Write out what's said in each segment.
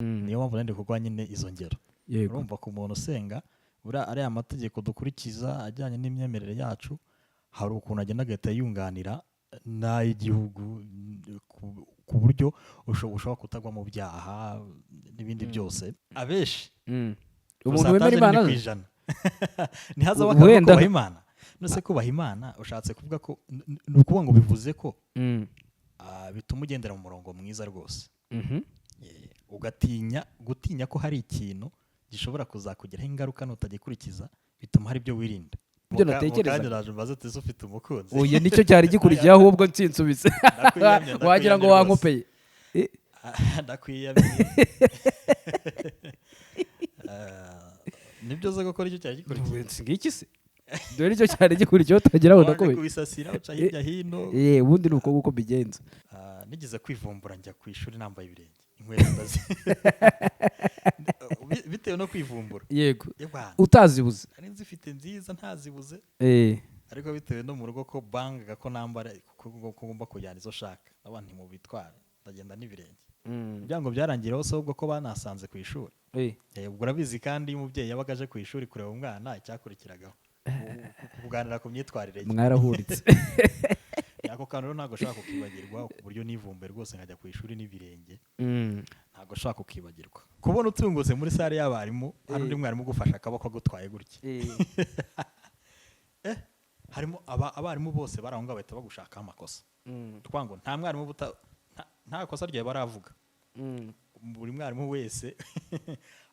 niyo mpamvu nandi kugwa nyine izo ngero urumva ku muntu usenga buriya ariya mategeko dukurikiza ajyanye n'imyemerere yacu hari ukuntu agenda agahita yunganira n'ay'igihugu ku buryo ushobora kutagwa mu byaha n'ibindi byose abenshi umuntu wemera Imana ntihaza bakaba kubaha Imana nose kubaha Imana ushatse kuvuga ko ni ukuvuga ngo bivuze ko bituma ugendera mu murongo mwiza rwose gutinya ko hari ikintu gishobora kuzakugiraho ingaruka nutagikurikiza bituma hari ibyo wirinda ibyo natekereza naje mbaze tuzi ufite umukunzi oya nicyo cyari gikurikiye ahubwo nsinsubise wagira ngo wankopeye ndakwiyamye nibyo zo gukora icyo cyari gikurikiye ngiki se dore icyo cyari gikurikiye utagira ngo ndakubeye kubisasira uca hirya hino ubundi nuko guko bigenza nigeze kwivumbura njya ku ishuri nambaye ibirenge inkweto ndazi bitewe no kwivumbura yego utazibuze ari nzifite nziza ntazibuze ariko bitewe no mu rugo ko banga ko nambara kugomba kujyana izo shaka abantu mu bitwara ndagenda n'ibirenge byango byarangiraho se ubwo ko banasanze ku ishuri ubwo urabizi kandi iyo umubyeyi yabaga aje ku ishuri kureba umwana icyakurikiragaho kuganira ku myitwarire mwarahuritse ako kantu rero ntabwo ushaka kukibagirwa ku buryo nivumbuye rwose nkajya ku ishuri n'ibirenge ntabwo ushaka kukibagirwa kubona utungutse muri sare y'abarimu hari undi mwarimu ugufasha akaboko agutwaye gutya harimo abarimu bose barahunga bahita bagushakaho amakosa twango nta mwarimu nta kosa ryawe baravuga buri mwarimu wese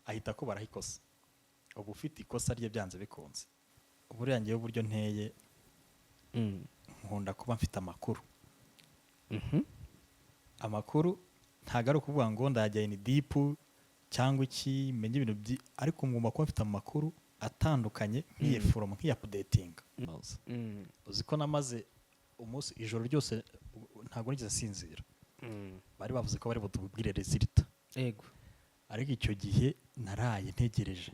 ahita ko barahikosa ubu ufite ikosa rye byanze bikunze buriya ngewe uburyo nteye nkunda kuba mfite amakuru amakuru ntabwo ari ukuvuga ngo ndajya ni dipu cyangwa iki menye ibintu ariko ngomba kuba mfite amakuru atandukanye nk'iyeforomo nk'iyapudetinga uzi ko namaze umunsi ijoro ryose ntabwo nigeze sinzira bari bavuze ko bari butubwire rezilita ariko icyo gihe naraye ntegereje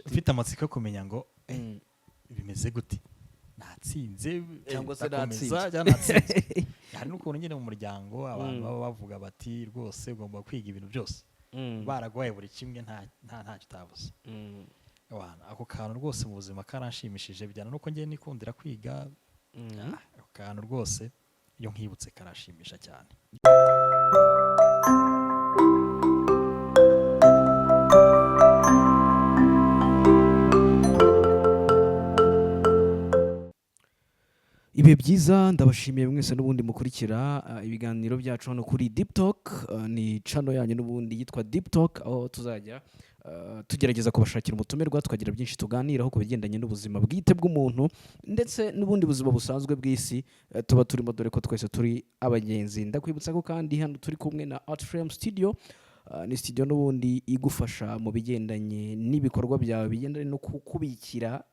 ufite amatsiko yo kumenya ngo bimeze gute natsinze cyangwa se natsinze hari n'ukuntu nyine mu muryango abantu baba bavuga bati rwose ugomba kwiga ibintu byose baraguhaye buri kimwe ntacyo utabuze ako kantu rwose mu buzima karanshimishije bijyana n'uko ngiye nikundira kwiga ako kantu rwose iyo nkibutse karashimisha cyane ibe byiza ndabashimiye mwese n'ubundi mukurikira ibiganiro byacu hano kuri Deep Talk ni channel yanyu n'ubundi yitwa Deep Talk aho tuzajya tugerageza kubashakira umutumirwa tukagira byinshi tuganiraho ku bigendanye n'ubuzima bwite bw'umuntu ndetse n'ubundi buzima busanzwe bw'isi tuba turimo dore ko twese turi abagenzi ndakwibutsa ko kandi hano turi kumwe na Art Frame Studio ni studio n'ubundi igufasha mu bigendanye n'ibikorwa byawe bigendanye no kukubikira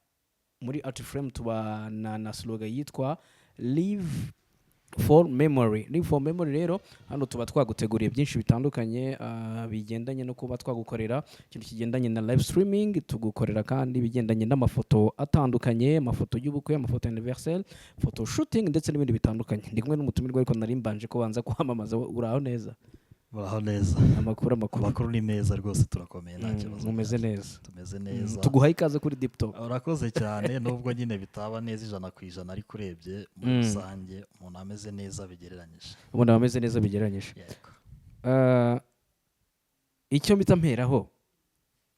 muri Art Frame tubana na slogan yitwa Live for Memory. Live for Memory rero hano tuba twaguteguriye byinshi bitandukanye bigendanye no kuba twagukorera ikintu kigendanye na live streaming, tugukorera kandi bigendanye n'amafoto atandukanye, amafoto y'ubukwe, amafoto anniversaire, photo shooting ndetse n'ibindi bitandukanye. Ndi kumwe n'umutumirwa ariko nari mbanje ko banza kwamamaza uraho neza. Muraho neza. Amakuru ni meza rwose turakomeye nta kibazo. Mumeze neza. Tumeze neza. Tuguhaye ikaze kuri Deep Talk. Urakoze cyane nubwo nyine bitaba neza 100% ariko urebye mu rusange umuntu ameze neza bigereranyije. Umuntu ameze neza bigereranyije. Yego. Icyo mpita mperaho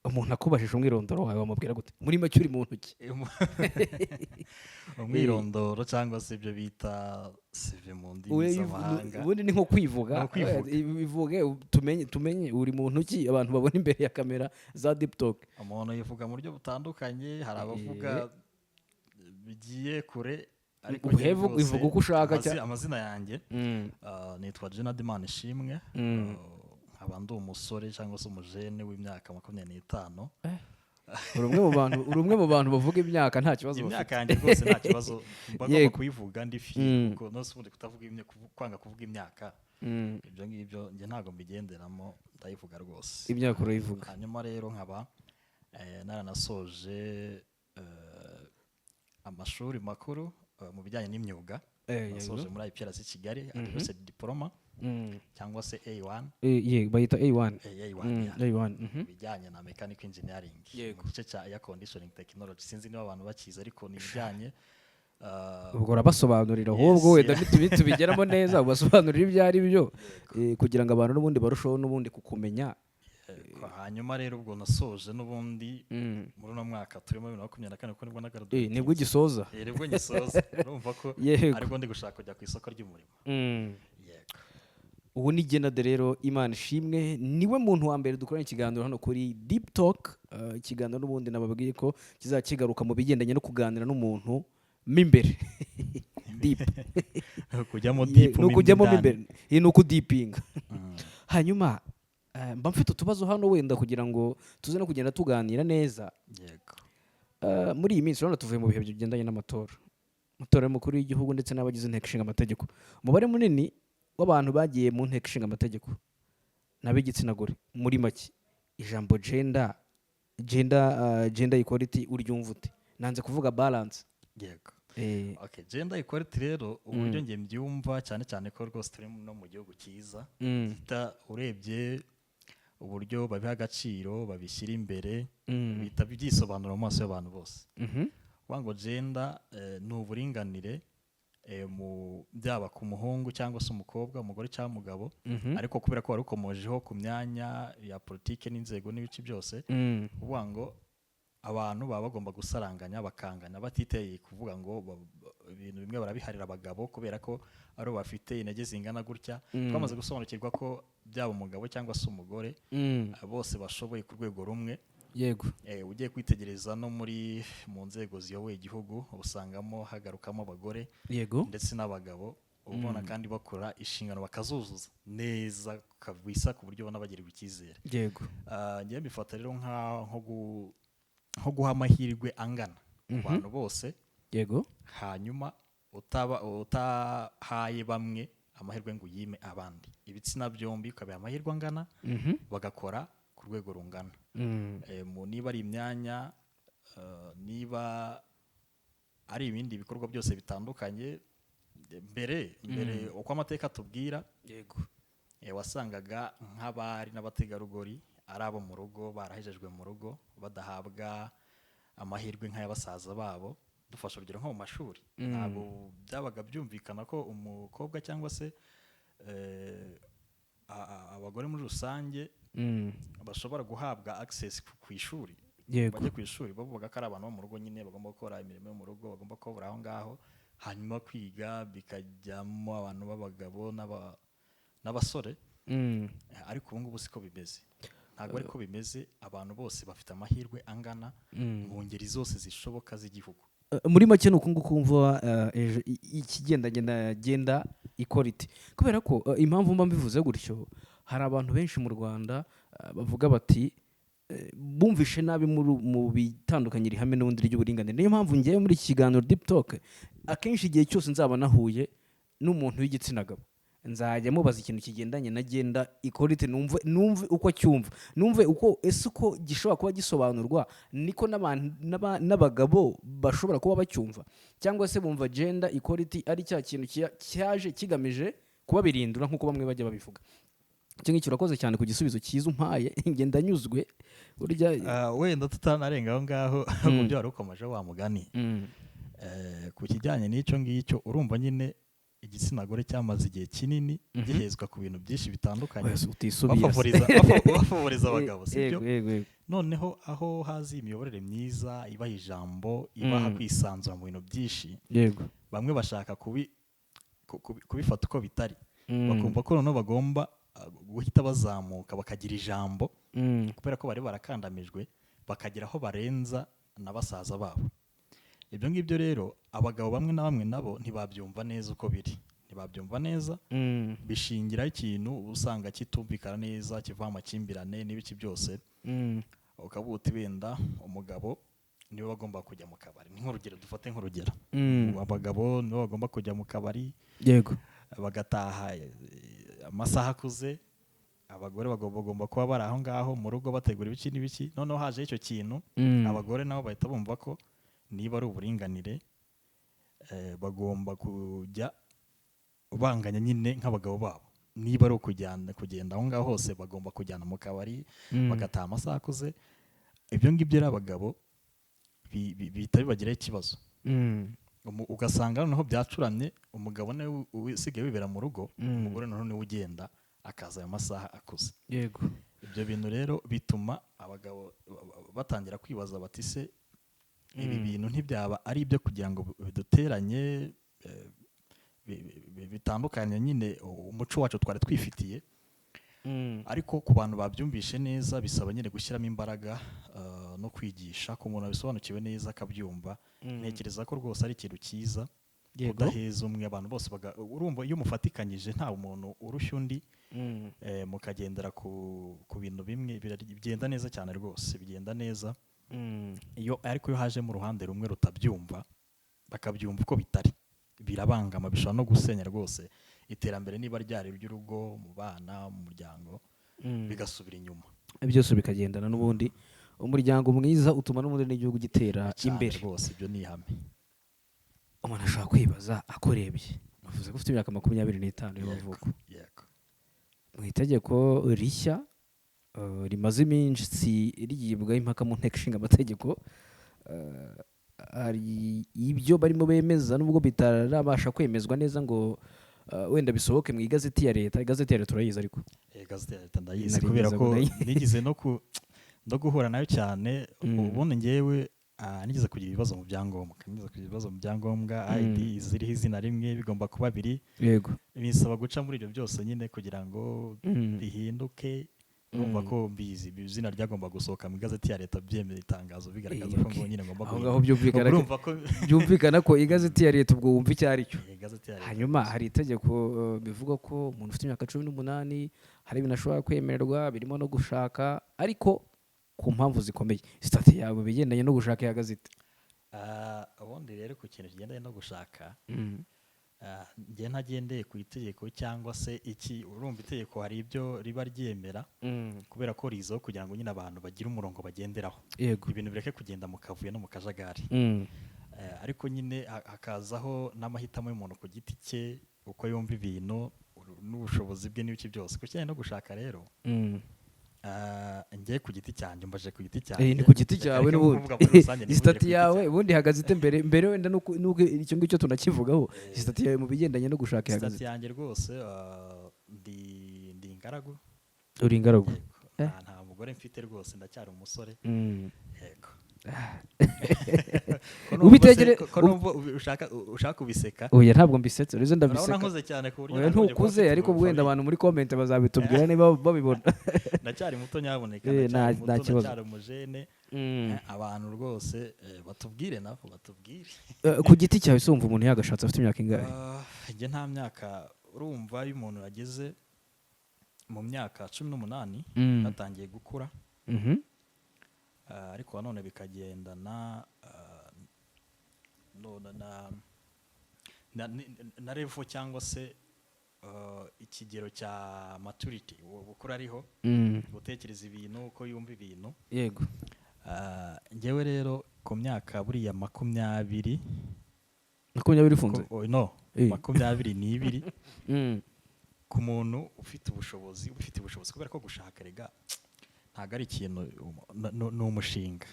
umuntu akubashije umwirondoro wawe wamubwira gute muri make uri mu ntoki umwirondoro cyangwa se ibyo bita CV mu ndimi z'amahanga ubundi ni nko kwivuga bivuge tumenye uri mu ntoki abantu babona imbere ya kamera za Deep Talk. Umuntu yivuga mu buryo butandukanye hari abavuga bigiye kure ariko uvuga uko ushaka amazina yanjye nitwa Jenad Manishimwe abandi umusore cyangwa se umujene w'imyaka 25 uri umwe mu bantu bavuga imyaka nta kibazo imyaka yanjye rwose nta kibazo bagomba kuyivuga ndi kuko no subundi kutavuga imyaka kwanga kuvuga imyaka ibyo ngibyo nge ntago mbigenderamo ndayivuga rwose imyaka urayivuga hanyuma rero nkaba naranasoje amashuri makuru mu bijyanye n'imyuga nasoje muri IPRC Kigali University Diploma cyangwa se A1 bayita A1 A1 mhm. ibijyanye na mechanical engineering Yego. mu gice cya air conditioning technology. Sinzi niba abantu bakizi ariko ni ibijyanye ubwo urabasobanurira yes, ahubwo wenda yeah. tubigeramo neza ubasobanurira ibyo ari byo kugira ngo abantu n'ubundi barusheho n'ubundi kukumenya. Hanyuma rero ubwo nasoje n'ubundi muri uno mwaka turimo 2024 kuko nibwo nagaruye nibwo gisoza nibwo gisoza urumva ko ariko ndi gushaka kujya ku isoko ry'umurimo. Yego. Ubu ni Genade rero Imana ishimwe niwe muntu wa mbere dukorana ikiganiro hano kuri Deep Talk. Ikiganiro n'ubundi nababwiye ko kizakigaruka mu bigendanye no kuganira n'umuntu mimbere deep kujyamo deep no kujyamo mimbere no kudipinga. Hanyuma mba mfite utubazo hano wenda kugira ngo tuze no kugenda tuganira neza. Yego. Muri iyi minsi urabona tuvuye mu bihe bigendanye n'amatora y'umukuru w'igihugu ndetse n'abagize inteko ishinga amategeko. Umubare munini w'abantu bagiye mu nteko ishinga amategeko n'ab'igitsina gore. Muri make ijambo gender equality uryumva ute? Nanze kuvuga balance. Yego. Okay, gender equality rero uburyo ngiye mbyumva cyane cyane ko rwose turi no mu gihugu cyiza urebye uburyo babiha agaciro babishyira imbere bita byisobanura mu maso y'abantu bose. Wango gender ni uburinganire mu byaba ku muhungu cyangwa se umukobwa umugore cyangwa umugabo ariko kubera ko warukomojeho ku myanya ya politike n'inzego n'ibice byose uvuga ngo abantu baba bagomba gusaranganya bakanganya batiteye kuvuga ngo ibintu bimwe barabiharira abagabo kubera ko ari bafite intege zingana gutya. Twamaze gusobanukirwa ko byaba umugabo cyangwa se umugore bose bashoboye ku rwego rumwe. Yego. Ugiye kwitegereza no muri mu nzego ziyoboye igihugu usangamo hagarukamo abagore ndetse n'abagabo ubona kandi bakora inshingano bakazuzuza neza kabisa ku buryo ubona bagirirwa icyizere. Yego. Ngiye mbifata rero nko guha amahirwe angana ku bantu bose. Yego. Hanyuma utahaye bamwe amahirwe ngo uyime abandi. Ibitsina byombi ukabiha amahirwe angana bagakora ku rwego rungana. Niba ari imyanya niba ari ibindi bikorwa byose bitandukanye mbere uko amateka tubwira. Yego. Wasangaga nk'abari n'abategarugori ari abo mu rugo barahejejwe mu rugo badahabwa amahirwe nk'ayabasaza babo. Dufasha urugero nko mu mashuri ntabwo byabaga byumvikana ko umukobwa cyangwa se abagore muri rusange bashobora guhabwa access ku ishuri. Bajya ku ishuri bavuga ko ari abantu bo mu rugo nyine bagomba gukora imirimo yo mu rugo bagomba kubura aho ngaho hanyuma kwiga bikajyamo abantu b'abagabo n'abasore. Ariko ubu ngubu siko bimeze. Ntabwo ariko bimeze. Abantu bose bafite amahirwe angana mu ngeri zose zishoboka z'igihugu. Muri make ni uku nguku kumva ikigendanye na gender equality kubera ko impamvu mba mbivuze gutyo hari abantu benshi mu Rwanda bavuga bati bumvishe nabi mu bitandukanye rihame n'ubundi ry'uburinganire. Niyo mpamvu ngiye muri iki kiganiro Deep Talk akenshi igihe cyose nzaba nahuye n'umuntu w'igitsina gabo nzajya mubaza ikintu kigendanye na gender equality numve uko cyumva numve uko uko gishobora kuba gisobanurwa niko n'abagabo bashobora kuba bacyumva cyangwa se bumva gender equality ari cya kintu cyaje kigamije kuba birindura nk'uko bamwe bajya babivuga. Icyo ngicyo urakoze cyane ku gisubizo cyiza umpaye ngenda nyuzwe burya wenda tutanarenga aho ngaho mu byo warukomeje wa mugani ku kijyanye n'icyo ngicyo urumva nyine igitsina gore cyamaze igihe kinini gihezwa ku bintu byinshi bitandukanye bafavoriza abagabo sibyo. Noneho aho hazi imiyoborere myiza ibaha ijambo ibaha kwisanzura mu bintu byinshi bamwe bashaka kubifata uko bitari bakumva ko noneho bagomba guhita bazamuka bakagira ijambo kubera ko bari barakandamijwe bakagira aho barenza na basaza babo. Ibyo ngibyo rero abagabo bamwe na bamwe nabo ntibabyumva neza uko biri. Ntibabyumva neza bishingira ikintu usanga kitumvikana neza kiva amakimbirane n'ibiki byose. Ukavuga uti wenda umugabo niwe bagomba kujya mu kabari. Ni nk'urugero dufate nk'urugero. Abagabo niwe bagomba kujya mu kabari. Yego. Bagataha amasaha akuze. Abagore bagomba kuba bari aho ngaho mu rugo bategura ibiki n'ibiki. Noneho haje icyo kintu abagore nabo bahita bumva ko niba ari uburinganire bagomba kujya banganya nyine nk'abagabo babo. niba ari kugenda aho ngaho hose bagomba kujyana mu kabari bagataha amasaha akuze. Ibyo ngibyo rero abagabo bihita bibagiraho ikibazo. Ugasanga noneho byacuramye, umugabo nawe usigaye wibera mu rugo, umugore noneho niwe ugenda akaza ayo masaha akuze. Yego. Ibyo bintu rero bituma abagabo batangira kwibaza bati se ibi bintu ntibyaba ari ibyo kugira ngo biduteranye bitandukanye nyine umuco wacu twari twifitiye. Ariko ku bantu babyumvishe neza bisaba nyine gushyiramo imbaraga no kwigisha ku muntu abisobanukiwe neza akabyumva. Ntekereza ko rwose ari ikintu cyiza kudaheza umwe, abantu bose urumva iyo mufatikanyije nta umuntu urushya undi, mukagendera ku bintu bimwe bigenda neza cyane rwose, bigenda neza. Ariko iyo hajemo uruhande rumwe rutabyumva bakabyumva uko bitari, birabangama, bishobora no gusenya rwose iterambere niba ryari ry'urugo, mu bana, mu muryango, bigasubira inyuma, byose bikagendana. N'ubundi umuryango mwiza utuma n'ubundi n'igihugu gitera imbere rwose. Ibyo ni ihame. Umuntu ashobora kwibaza akurebye, uvuze ko ufite imyaka 25 y'amavuko. Yego. Mu itegeko rishya rimaze iminsi rigibwaho impaka mu nteko ishinga amategeko, hari ibyo barimo bemeza nubwo bitarabasha kwemezwa neza ngo wenda bisohoke mu igazeti ya leta. Igazeti ya leta urayizi? Ariko igazeti ya leta ndayizi kubera ko nigize no guhura nayo cyane. Ubundi ngewe nigeze kugira ibibazo mu byangombwa, ID ziriho izina rimwe bigomba kuba biri. Yego. Bisaba guca muri ibyo byose nyine kugira ngo bihinduke. Urumva ko mbizi izina ryagomba gusohoka mu igazeti ya leta, byemera itangazo bigaragaza ko nyine ngomba guhinduka. Aho byumvikana ko igazeti ya leta ubwo wumva icyo ari cyo. Hanyuma hari itegeko bivuga ko umuntu ufite imyaka 18 hari ibintu ashobora kwemererwa birimo no gushaka, ariko ku mpamvu zikomeye. Sitati yawe bigendanye no gushaka ya gazeti? Ubundi rero ku kintu kigendanye no gushaka, njye ntagendeye ku itegeko cyangwa se iki. Urumva itegeko hari ibyo riba ryemera kubera ko rizaho kugira ngo nyine abantu bagire umurongo bagenderaho, ibintu bireke kugenda mu kavuyo no mu kajagari. Ariko nyine hakazaho n'amahitamo y'umuntu ku giti cye, uko yumva ibintu n'ubushobozi bwe n'ibiki byose. Ku kijyanye no gushaka rero, njye ku giti cyanjye, mbaje ku giti cyanjye. Ni ku giti cyawe n'ubundi sitati yawe ubundi ihagaze ite mbere wenda nuko icyo ngicyo tunakivugaho. Sitati yawe mu bigendanye no gushaka ihagaze? Sitati yanjye rwose ndi ingaragu. Uri ingaragu? Nta mugore mfite rwose, ndacyari umusore. Yego. ushaka kubiseka? Oya, ntabwo mbisetse, urizo ndabiseka. Urabona nkoze cyane ku buryo oya ntukuze, ariko wenda abantu muri comment bazabitubwira niba babibona. Ndacyari muto nyaboneka, ndacyari umujene. Abantu rwose batubwire, nabo batubwire. Ku giti cyawe se wumva umuntu yagashatse afite imyaka ingahe? Njye nta myaka. Urumva iyo umuntu yageze mu myaka 18 atangiye gukura, ariko nanone bikagendana na level cyangwa se ikigero cya maturity bukura ariho, gutekereza ibintu, uko yumva ibintu. Yego. Njyewe rero ku myaka buriya 20 funze? No, 22 ku muntu ufite ubushobozi kubera ko gushaka rega ntabwo ari ikintu, ni umushinga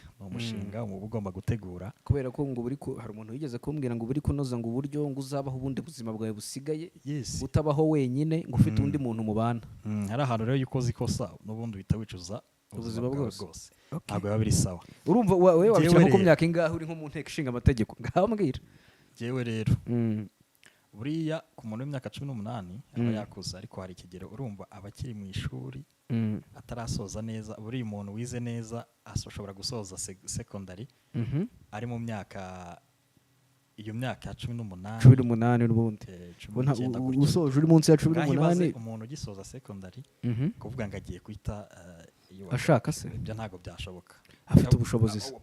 uba ugomba gutegura. Kubera ko ngo hari umuntu wigeze kumbwira ngo uri kunoza ngo uburyo ngo uzabaho ubundi buzima bwawe busigaye, utabaho wenyine, ngo ufite undi muntu mubana. Hari ahantu rero iyo ukoze ikosa n'ubundi uhita wicuza ubuzima bwose. Ntabwo biba biri sawa. Urumva wowe wabishyiramo ku myaka ingahe uri nko mu nteko ishinga amategeko? Ngaho mbwira. Njyewe rero buriya ku muntu w'imyaka 18 aba yakuze, ariko hari ikigero urumva abakiri mu ishuri atarasoza neza. Buriya umuntu wize neza ashobora gusoza secondary ari mu myaka, iyo myaka 18 n'ubundi usoje uri munsi ya 18. Umuntu ugisoza secondary kuvuga ngo agiye kwita ashaka se, ibyo ntabwo byashoboka. Afite ubushobozi se?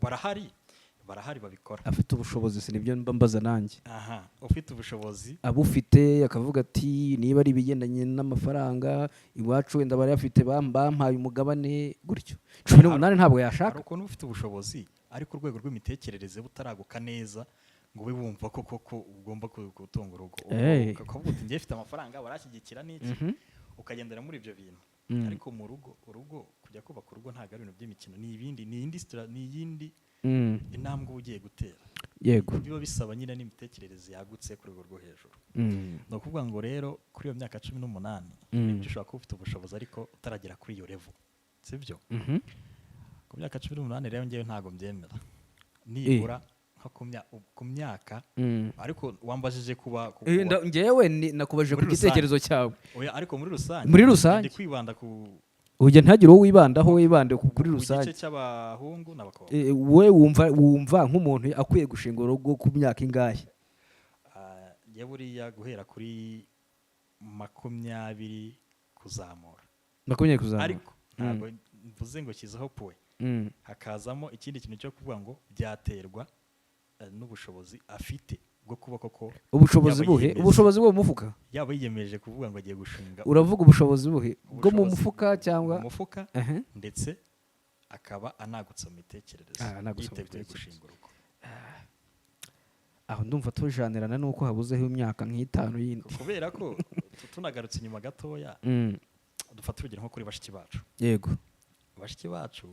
barahari babikora. Afite ubushobozi se? Nibyo mbaza nanjye. Ufite ubushobozi, abufite akavuga ati niba ari ibigendanye n'amafaranga iwacu wenda bari afite bampaye umugabane gutyo 18 ntabwo yashaka. Ariko n'ufite ubushobozi ariko urwego rw'imitekerereze butaraguka neza ngo ube wumva ko ugomba gutunga urugo. Ukavuga uti njye mfite amafaranga barashyigikira n'iki, ukagendera muri ibyo bintu ariko mu urugo kujya kubaka urugo ntabwo ari ibintu by'imikino ni iyindi intambwe uba ugiye gutera yego biba bisaba nyine n'imitekerereze yagutse ku rwego rwo hejuru ni ukuvuga ngo rero kuri iyo myaka 18 nibyo ushobora kuba ufite ubushobozi ariko utaragera kuri iyo level sibyo ku myaka 18 rero ngewe ntabwo mbyemera nibura ku myaka ariko wambajije kuba ngewe nakubajije ku gitekerezo cyawe ariko muri rusange ndi kwibanda ku ujya ntagire uwo wibandaho wibande kuri rusange igice cy'abahungu n'abakobwa we wumva nk'umuntu akwiye gushinga urugo ku myaka ingahe ya buriya guhera kuri 20 kuzamura ariko ntabwo mvuze ngo kizaho poe hakazamo ikindi kintu cyo kuvuga ngo byaterwa n'ubushobozi afite bwo kuba koko ubushobozi bwo mu mufuka yaba yiyemeje kuvuga ngo agiye gushinga uravuga ubushobozi buhe bwo mu mufuka cyangwa mu mufuka ndetse akaba anagutse mu mitekerereze yiteguye gushinga urugo aho ndumva tujanirana nuko habuzeho imyaka nk'itanu yindi kubera ko tunagarutse inyuma gatoya dufata urugero nko kuri bashiki bacu yego bashiki bacu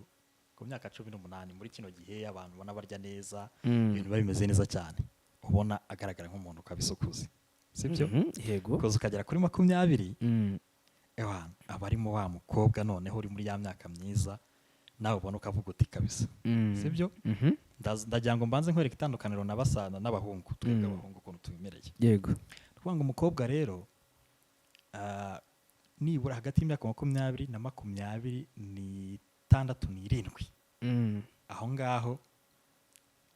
ku myaka 18 muri kino gihe abantu ubona barya neza ibintu bimeze neza cyane ubona agaragara nk'umuntu kabisukuze sibyo yego koza ukagera kuri 20 abarimo wa mukobwa noneho uri muri ya myaka myiza nawe ubona ukavuga uti kabisa sibyo ndagira ngo mbanze nkwereka itandukaniro n'abasana n'abahungu twebwe abahungu ukuntu tubimereye yego kuvuga ngo umukobwa rero nibura hagati y'imyaka 20 na 27 aho ngaho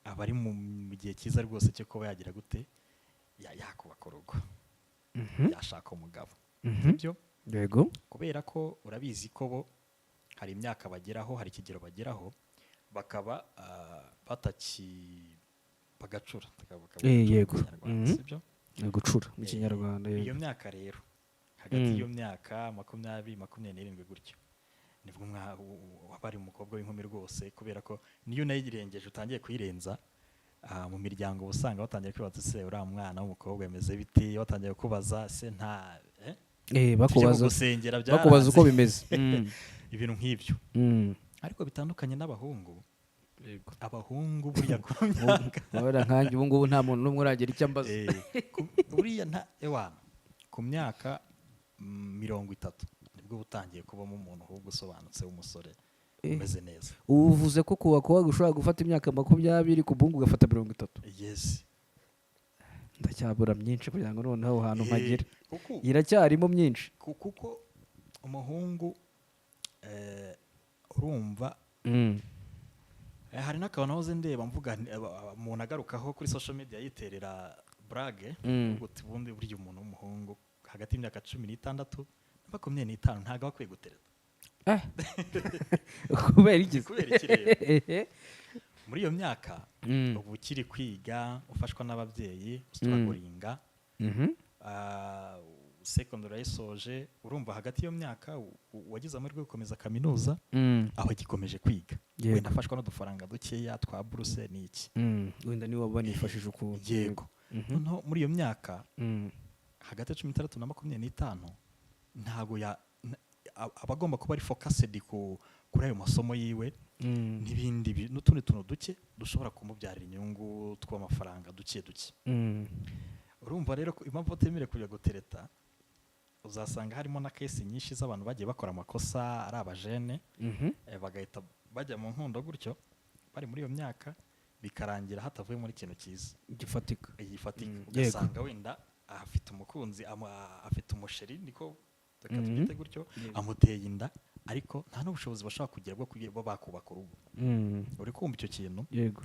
aba ari mu gihe cyiza rwose cyo kuba yagira gute yakubaka urugo yashaka umugabo sibyo yego kubera ko urabizi ko bo hari imyaka bageraho hari ikigero bageraho bakaba bagacura yego sibyo gucura mu kinyarwanda iyo myaka rero hagati y'iyo myaka 20-27 gutyo nibwo wabari umukobwa w'inkumi rwose kubera ko niyo nayirengeje utangiye kuyirenza mu miryango usanga batangiye kwibaza se uriya mwana w'umukobwa yameze bite batangiye kubaza se nta bakubaza uko bimeze ibintu nk'ibyo ariko bitandukanye n'abahungu abahungu buriya ku myaka nkanjye ubu ngubu nta muntu n'umwe uragira icyo ambaza buriya ku myaka 30 nibwo butangiye kubamo umuntu ahubwo usobanutse w'umusore umeze neza ubu uvuze ko ku bakobwa ushobora gufata imyaka 20 ku bungu ugafata 30 yes ndacyabura myinshi kugira ngo noneho aho hantu mpagere iracyarimo myinshi kuko umuhungu urumva hari n'akantu nahoze ndeba mvuga umuntu agarukaho kuri social media yiterera brage ubundi burya umuntu w'umuhungu hagati y'imyaka 16 na 25 ntago akwiye gutereta kubera iki rero muri iyo myaka ubu ukiri kwiga ufashwa n'ababyeyi usituragoringa secondary yasoje urumva hagati y'iyo myaka wagize amahirwe yo gukomeza kaminuza aho gikomeje kwiga wenda afashwa n'udufaranga dukeya twa buruse n'iki wenda niwe banifashije ukuntu yego noneho muri iyo myaka hagati ya 16 na 25 ntago aba agomba kuba ari focused kuri ayo masomo yiwe n'ibindi n'utundi tuntu duke dushobora kumubyarira inyungu tw'amafaranga duke urumva rero impamvu batemerewe kujya gutereta uzasanga harimo na case nyinshi z'abantu bagiye bakora amakosa ari abajene bagahita bajya mu nkundo gutyo bari muri iyo myaka bikarangira hatavuye muri ikintu cyiza gifatika ugasanga wenda afite umukunzi afite umusheri niko tubyite gutyo amuteye inda ariko nta n'ubushobozi bashaka kugira bwo kuba bakubaka urugo uri kumva icyo kintu yego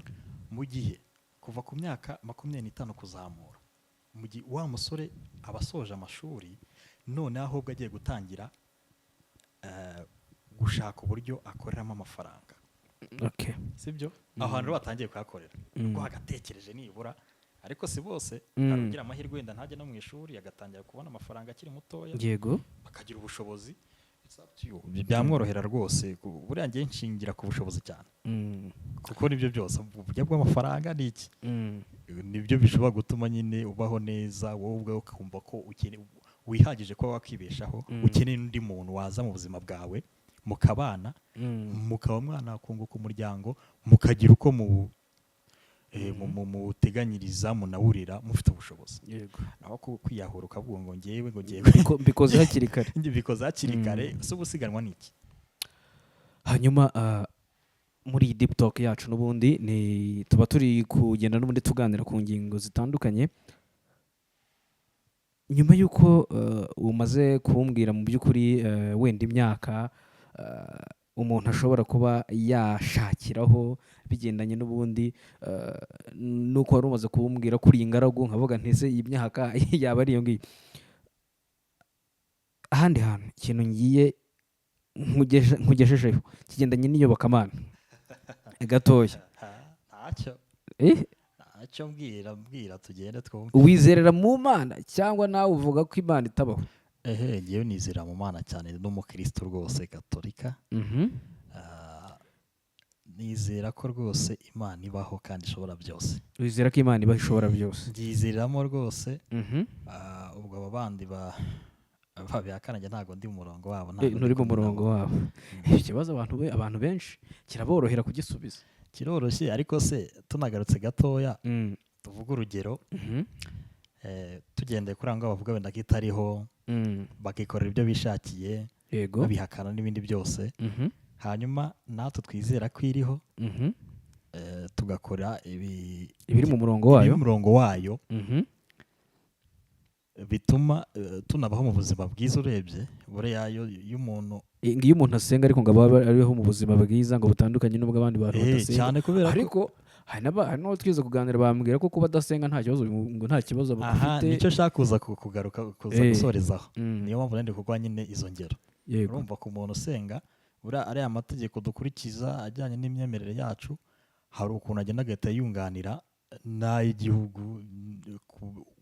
mu gihe kuva ku myaka 25 kuzamura mu gihe wa musore abasoje amashuri none ahubwo agiye gutangira gushaka uburyo akoreramo amafaranga sibyo aho hantu batangiye kuhakorera ubwo hagatekereje nibura ariko si bose arugira amahirwe wenda ntajya no mu ishuri agatangira kubona amafaranga akiri mutoya yego bakagira ubushobozi byamworohera rwose buriya ngiye nshingira ku bushobozi cyane kuko nibyo byose uburyo bw'amafaranga ni iki nibyo bishobora gutuma nyine ubaho neza wowe ubwawe ukumva ko wihagije kuba wakwibeshaho ukeneye undi muntu waza mu buzima bwawe mukabana mukaba mwana kunguka umuryango mukagira uko muteganyiriza munawurira mufite ubushobozi naho kwiyahura ukavuga ngo ngewe mbikoze hakiri kare mbikoze hakiri kare si ubusiganwa n'iki. hanyuma muri iyi deep talk yacu n'ubundi tuba turi kugenda n'ubundi tuganira ku ngingo zitandukanye. nyuma y'uko umaze kumbwira mu by'ukuri wenda imyaka umuntu ashobora kuba yashakiraho bigendanye n'ubundi nuko wari umaze kumbwira kuri ingaragu nkavuga ntese iyi myaka yaba ari iyo ngiyo. ahandi hantu ikintu ngiye nkugejejeho kigendanye n'iyobokamana gatoya ntacyo mbwira tugende twumve. wizerera mu Mana cyangwa nawe uvuga ko Imana itabaho? ngewe nizera mu Mana cyane n'umukristo rwose gatolika. nizera ko rwose Imana ibaho kandi ishobora byose. wizera ko Imana ibaho ishobora byose? byizeramo rwose. ubwo aba bandi babihakanage ntabwo ndi mu murongo wabo. nturi mu murongo wabo. ikibazo abantu benshi kiraborohera kugisubiza. kiroroshye ariko se tunagarutse gatoya tuvuga urugero tugendeye kuri aho bavuga wenda ko itariho bakikorera ibyo bishakiye babihakana n'ibindi byose hanyuma natwe twizera ko iriho tugakora ibiri mu murongo wayo bituma tunabaho mu buzima bwiza. urebye buriya iyo umuntu asenga ariko ngo aba ariho mu buzima bwiza ngo butandukanye n'ubwo abandi bantu badasenga cyane kubera ariko hari n'abo twize kuganira bambwira ko kuba adasenga nta kibazo ngo nta kibazo bafite. nicyo nshaka kuza gusorezaho. niyo mpamvu nandi kugwa nyine izo ngero. urumva ku muntu usenga buriya ariya amategeko dukurikiza ajyanye n'imyemerere yacu hari ukuntu agenda agahita yunganira n'ay'igihugu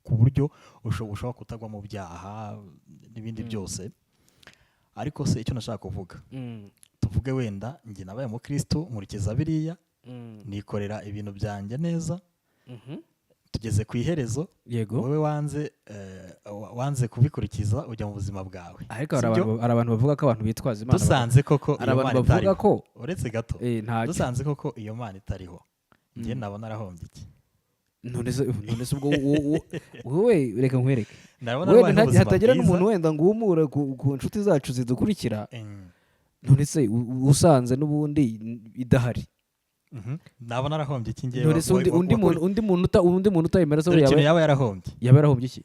ku buryo ushobora kutagwa mu byaha n'ibindi byose. ariko se icyo nashaka kuvuga tuvuge wenda njye nabaye umukristo nkurikiza biriya nikorera ibintu byanjye neza tugeze ku iherezo wowe wanze kubikurikiza ujya mu buzima bwawe. ariko hari abantu bavuga ko abantu bitwaza Imana dusanze koko iyo Mana itariho uretse gato dusanze koko iyo Mana itariho njye nabona arahombye iki? none se ubwo wowe reka nkwereke wenda hatagira n'umuntu wenda ngo uhumure ku nshuti zacu zidukurikira. none se usanze n'ubundi idahari nabona arahombye iki ngewe? none se undi muntu utayemera se yaba yarahombye iki?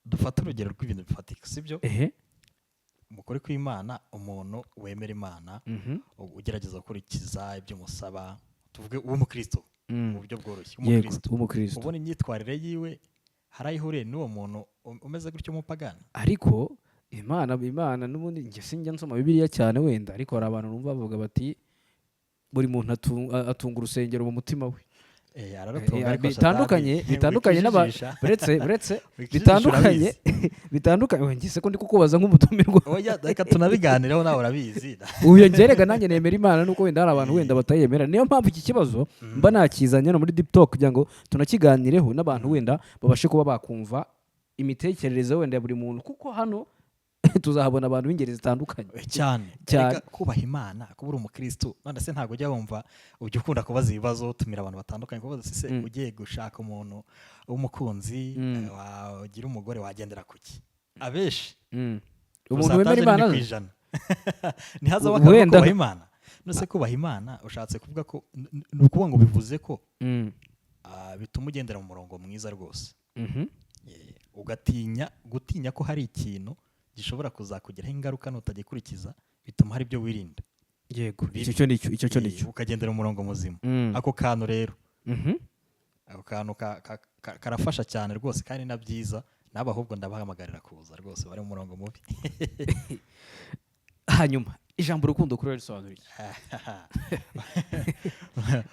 dufate urugero rw'ibintu bifatika sibyo? umukore kw'Imana umuntu wemera Imana ugerageza gukurikiza ibyo musaba tuvuge uw'umukristo mu buryo bworoshye umukristo ubona imyitwarire yiwe harayihuriye n'uwo muntu umeze gutyo umupagani. ariko Imana n'ubundi njye sinjya nsoma Bibiliya cyane wenda ariko hari abantu numva bavuga bati buri muntu atunga urusengero mu mutima we. bitandukanye bitandukanye ngise ko ndi kukubaza nk'umutumirwa. reka tunabiganireho nawe urabizi. uyengerega nanjye nemera Imana nuko wenda hari abantu wenda batayemera. niyo mpamvu iki kibazo mba nakizanye no muri deep talk kugira ngo tunakiganireho n'abantu wenda babashe kuba bakumva imitekerereze wenda ya buri muntu kuko hano tuzahabona abantu b'ingeri zitandukanye cyane. kubaha Imana kuba uri umukristo none se ntabwo ujya wumva ujya ukunda kubaza ibibazo tumira abantu batandukanye kubaza se ugiye gushaka umuntu w'umukunzi wagira umugore wagendera kuki? abenshi umuntu wemera Imana ntihaza bakaba kubaha Imana. none se kubaha Imana ushatse kuvuga ko ni ukuvuga ngo bivuze ko bituma ugendera mu murongo mwiza rwose. gutinya ko hari ikintu gishobora kuzakugiraho ingaruka nutagikurikiza bituma hari ibyo wirinda. yego icyo nicyo ukagendera umurongo muzima. ako kantu rero ako kantu karafasha cyane rwose kandi na byiza nabo ahubwo ndabahamagarira kuza rwose bari mu murongo mubi. hanyuma ijambo urukundo kuri risobanura iki?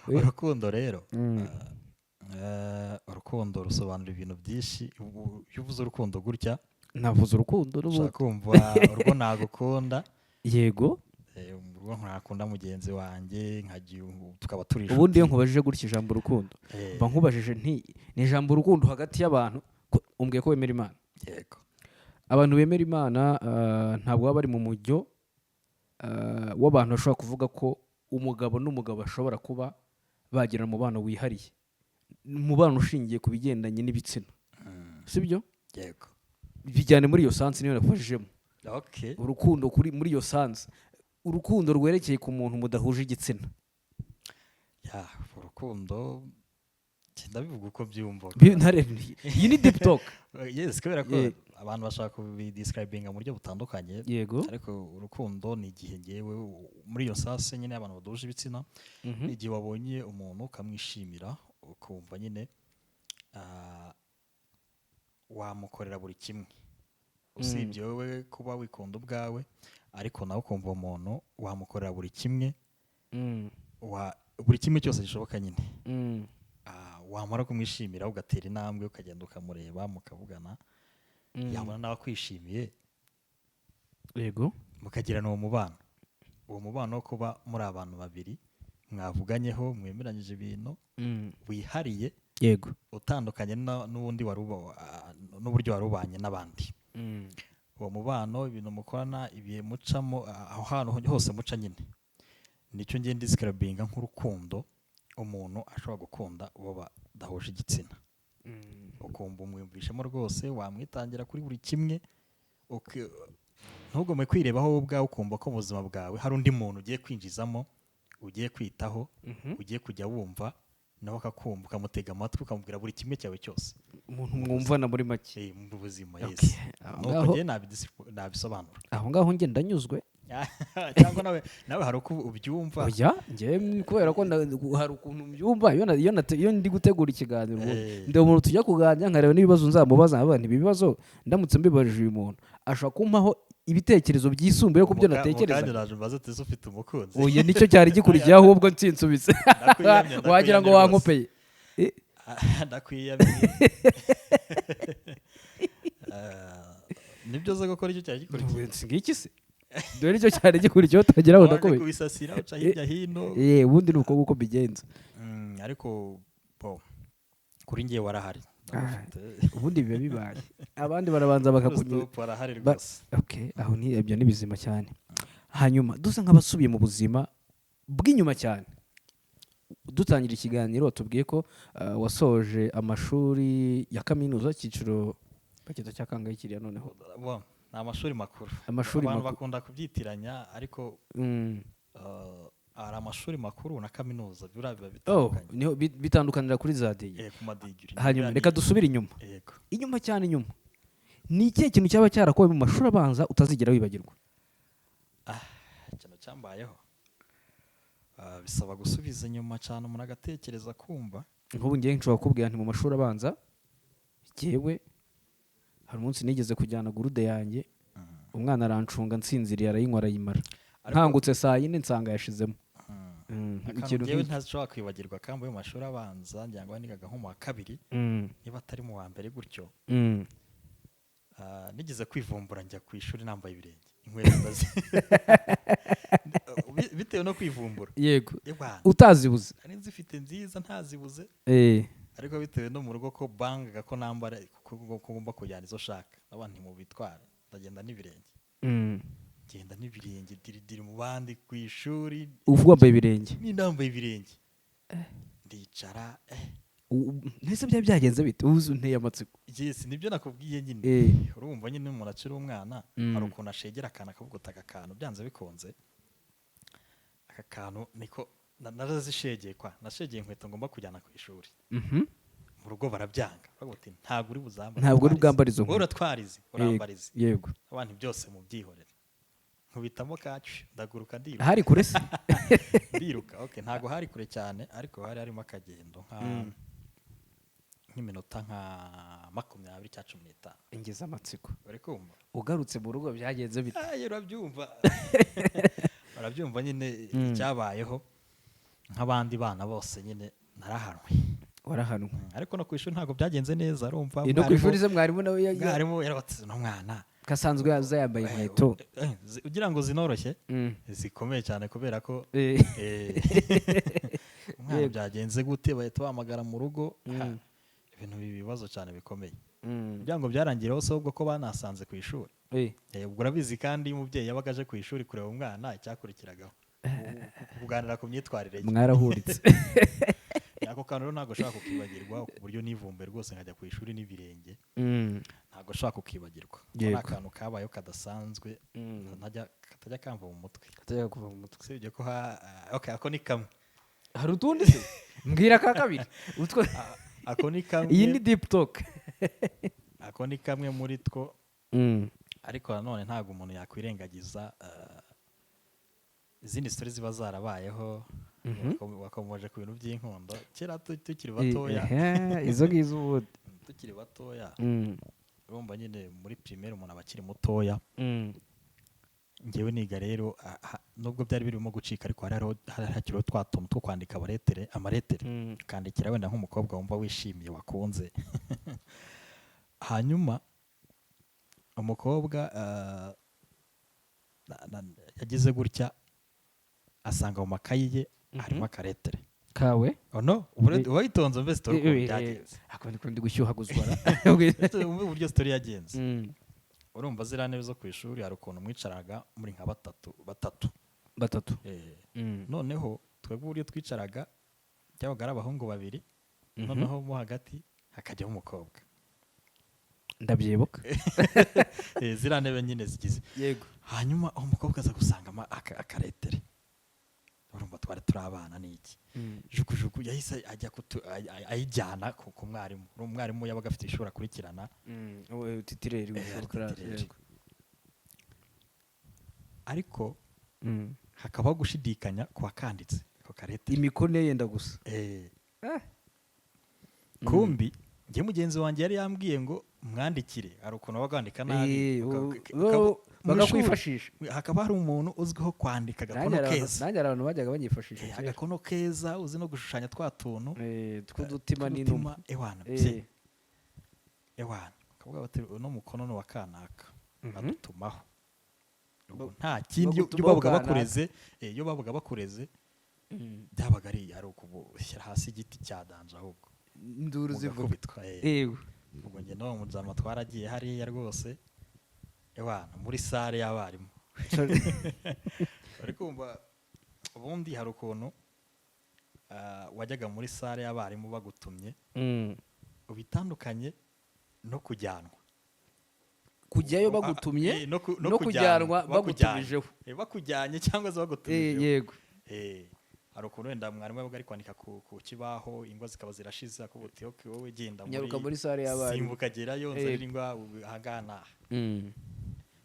urukundo rero urukundo rusobanura ibintu byinshi. iyo uvuze urukundo gutya navuze urukundo ushaka kumva urwo nagukunda. yego urwo ntakunda mugenzi wanjye tukaba turi inshuti. ubundi iyo nkubajije gutya ijambo urukundo mba nkubajije ni ijambo urukundo hagati y'abantu umbwiye ko wemera Imana. yego abantu bemera imana ntabwo baba bari mu mujyo w'abantu bashobora kuvuga ko umugabo n'umugabo bashobora kuba bagirana umubano wihariye, umubano ushingiye ku bigendanye n'ibitsina, sibyo? yego bijyane muri iyo sansi niyo nakufashijemo. okay urukundo muri iyo sansi, urukundo rwerekeye ku muntu mudahuje igitsina. ya urukundo ndabivuga uko byumva iyi ni deep talk. yes kubera ko abantu bashaka kubidescribinga mu buryo butandukanye, yego, ariko urukundo ni igihe ngewe muri iyo sase nyine abantu badahuje ibitsina, igihe wabonye umuntu ukamwishimira ukumva nyine wamukorera buri kimwe, usibye wowe kuba wikunda ubwawe, ariko nawe ukumva umuntu wamukorera buri kimwe, buri kimwe cyose gishoboka nyine. wamara kumwishimira ugatera intambwe ukagenda ukamureba mukavugana, yabona nawe akwishimiye, yego, mukagirana uwo mubano wo kuba muri abantu babiri mwavuganyeho, mwemeranyije ibintu wihariye, yego, utandukanye n'ubundi n'uburyo wari ubanye n'abandi. uwo mubano, ibintu mukorana, ibihe mucamo, aho hantu hose muca nyine, nicyo ngenda describinga nk'urukundo umuntu ashobora gukunda uwo badahuje igitsina. ukumva umwumvishemo rwose, wamwitangira kuri buri kimwe, ntugombe kwirebaho wowe ubwawe, ukumva ko mu buzima bwawe hari undi muntu ugiye kwinjizamo, ugiye kwitaho, ugiye kujya wumva, nawe akakumva, ukamutega amatwi, ukamubwira buri kimwe cyawe cyose. umuntu mwumvana muri make mu buzima. Yes, nuko njye nabisobanura. aho ngaho njye ndanyuzwe. cyangwa nawe hari uko ubyumva. oya njye kubera ko hari ukuntu mbyumva iyo ndi gutegura ikiganiro, ndi umuntu tujya kuganira nkareba n'ibibazo nzamubaza, nkaba nti ibibazo ndamutse mbibajije uyu muntu ashobora kumpaho ibitekerezo byisumbuye ku byo natekereza. Kandi naje mbaze ati ufite umukunzi. oya nicyo cyari gikurikiye ahubwo nsinsubitse wagira ngo wankopeye. ndakwiyamye. nibyo zo gukora icyo cyari gikurikiye. ngiki se dore nicyo cyari gikurikiyeho utagira ngo ndakubeye. kubisasira uca hirya hino. ubundi ni uko nguko mbigenza. ariko kuri ngiye warahari. ubundi biba bibaye, abandi barabanza bakakunyura. warahari rwose. Okay, aho ni ibyo ni bizima cyane. hanyuma dusa nk'abasubiye mu buzima bw'inyuma cyane, dutangira ikiganiro watubwiye ko wasoje amashuri ya kaminuza, cyiciro bakita cya kangahe kiriya noneho? ni amashuri makuru. Abantu bakunda kubyitiranya, ariko hari amashuri makuru na kaminuza biba bitandukanye. Bitandukanira kuri za digiri. ku madigiri. hanyuma reka dusubire inyuma. Yego. inyuma cyane inyuma, ni ikihe kintu cyaba cyarakowe mu mashuri abanza utazigera wibagirwa? ikintu cyambayeho bisaba gusubiza inyuma cyane, umuntu agatekereza kumva. nk'ubu ngiye nshobora kukubwira nti mu mashuri abanza jyewe hari umunsi nigeze kujyana gurude yanjye, umwana arancunga nsinziriye, arayinywa arayimara, nkangutse saa yine nsanga yashizemo. akantu njyewe ntashobora kwibagirwa kamwe mu mashuri abanza, ngira ngo nigaga nko mu wa kabiri, niba atari mu wa mbere gutyo. nigeze kwivumbura njya ku ishuri nambaye ibirenge, inkweto ndazi bitewe no kwivumbura. yego, utazibuze. ari nzifite nziza ntazibuze, ariko bitewe no mu rugo ko bangaga ko nambara, ko ngomba kujyana izo shaka, abandi mu bitwara, ndagenda n'ibirenge. genda n'ibirenge diri mu bandi ku ishuri, wambaye ibirenge. ndambaye ibirenge, ndicara. Nese byari byagenze bite? uzi unteye amatsiko. Yes, nibyo nakubwiye nyine. urumva nyine umuntu akiri umwana, hari ukuntu ashegera akana akavuga aka kantu byanze bikonze, aka kantu niko narazishegeye nashegeye inkweto ngomba kujyana ku ishuri. mu rugo barabyanga, bavuga ati ntabwo uri buzambare, ntabwo uri bwambarizo, wowe uratwarize, urambarize. yego, abantu byose mu byihorere, nkubitamo kacu, ndaguruka ndiruka. hari kure se? ndiruka. Okay, ntabwo hari kure cyane, ariko hari harimo akagendo nk'iminota nka 20 cyangwa 15. ingeze amatsiko. uri kumva ugarutse mu rugo byagenze bite? urabyumva. urabyumva nyine icyabayeho. nk'abandi bana bose nyine narahanwe. warahanwe? ariko no ku ishuri ntabwo byagenze neza, urumva. no ku ishuri se mwarimu nawe yarabatse n'umwana kasanzwe yambaye inkweto, ugira ngo zinoroshye, zikomeye cyane, kubera ko umwana byagenze gute bahita bahamagara mu rugo, ibintu bibazo cyane bikomeye kugira ngo byarangiraho se ubwo ko banasanze ku ishuri ubwo urabizi kandi iyo umubyeyi yabaga aje ku ishuri kureba umwana icyakurikiragaho kuganira ku myitwarire ye mwarahuritse ako kantu rero ntabwo ushobora kukibagirwa ku buryo nivumbe rwose nkajya ku ishuri n'ibirenge ntabwo ushobora kukibagirwa ni akantu kabayeho kadasanzwe katajya kamva mu mutwe usibye ko ako ni kamwe hari utundi se mbwira ka kabiri ako ni kamwe iyi ni deep talk ako ni kamwe muri two ariko nanone ntabwo umuntu yakwirengagiza izindi story ziba zarabayeho wakomoje ku bintu by'inkondo kera tukiri batoya izo ngizo ubundi tukiri batoya urumva nyine muri primaire umuntu aba akiri mutoya ngewe niga rero nubwo byari birimo gucika ariko hari hakiriho twa tuntu two kwandika amaretere ukandikira wenda nk'umukobwa wumva wishimiye wakunze hanyuma umukobwa yagize gutya asanga mu makayi ye harimo akaretere kawe no wayitonze mbese story uko byagenze ako ndi gushyuhaguzwa uburyo story yagenze urumva ziriya ntebe zo ku ishuri hari ukuntu mwicaraga muri nka batatu noneho twebwe uburyo twicaraga byabaga ari abahungu babiri noneho mo hagati hakajyaho umukobwa ndabyibuka ziriya ntebe nyine zigize yego hanyuma umukobwa aza gusanga akaretere urumva twari turi abana n'iki jugujugu yahise ajya ayijyana ku mwarimu umwarimu yabaga afite ishuri akurikirana titireri ariko hakabaho gushidikanya ku wakanditse ako karetere imikono yenda gusa kumbi njye mugenzi wanjye yari yambwiye ngo mwandikire hari ukuntu wabaga wandika nabi bagakwifashisha hakaba hari umuntu uzwiho kwandika agakono keza nanjye abantu bajyaga banyifashisha agakono keza uzi no gushushanya twa tuntu tw'udutima n'inuma ewana akavuga bati uno mukono ni wa kanaka adutumaho nta kindi iyo babaga bakureze byabaga ari ukubushyira hasi igiti cya danje ahubwo induru zivubitwa ubwo njye no mu nzama twaragiye hariya rwose muri sale y'abarimu bari kumva ubundi hari ukuntu wajyaga muri sale y'abarimu bagutumye ubitandukanye no kujyanwa kujyayo bagutumye no kujyanwa bagutumijeho bakujyanye cyangwa se bagutumijeho yego hari ukuntu wenda mwarimu yabaga ari kwandika ku kibaho ingwa zikaba zirashize akubuti wowe genda muri sale y'abarimu simbuka gerayo nzarira ingwa ahagana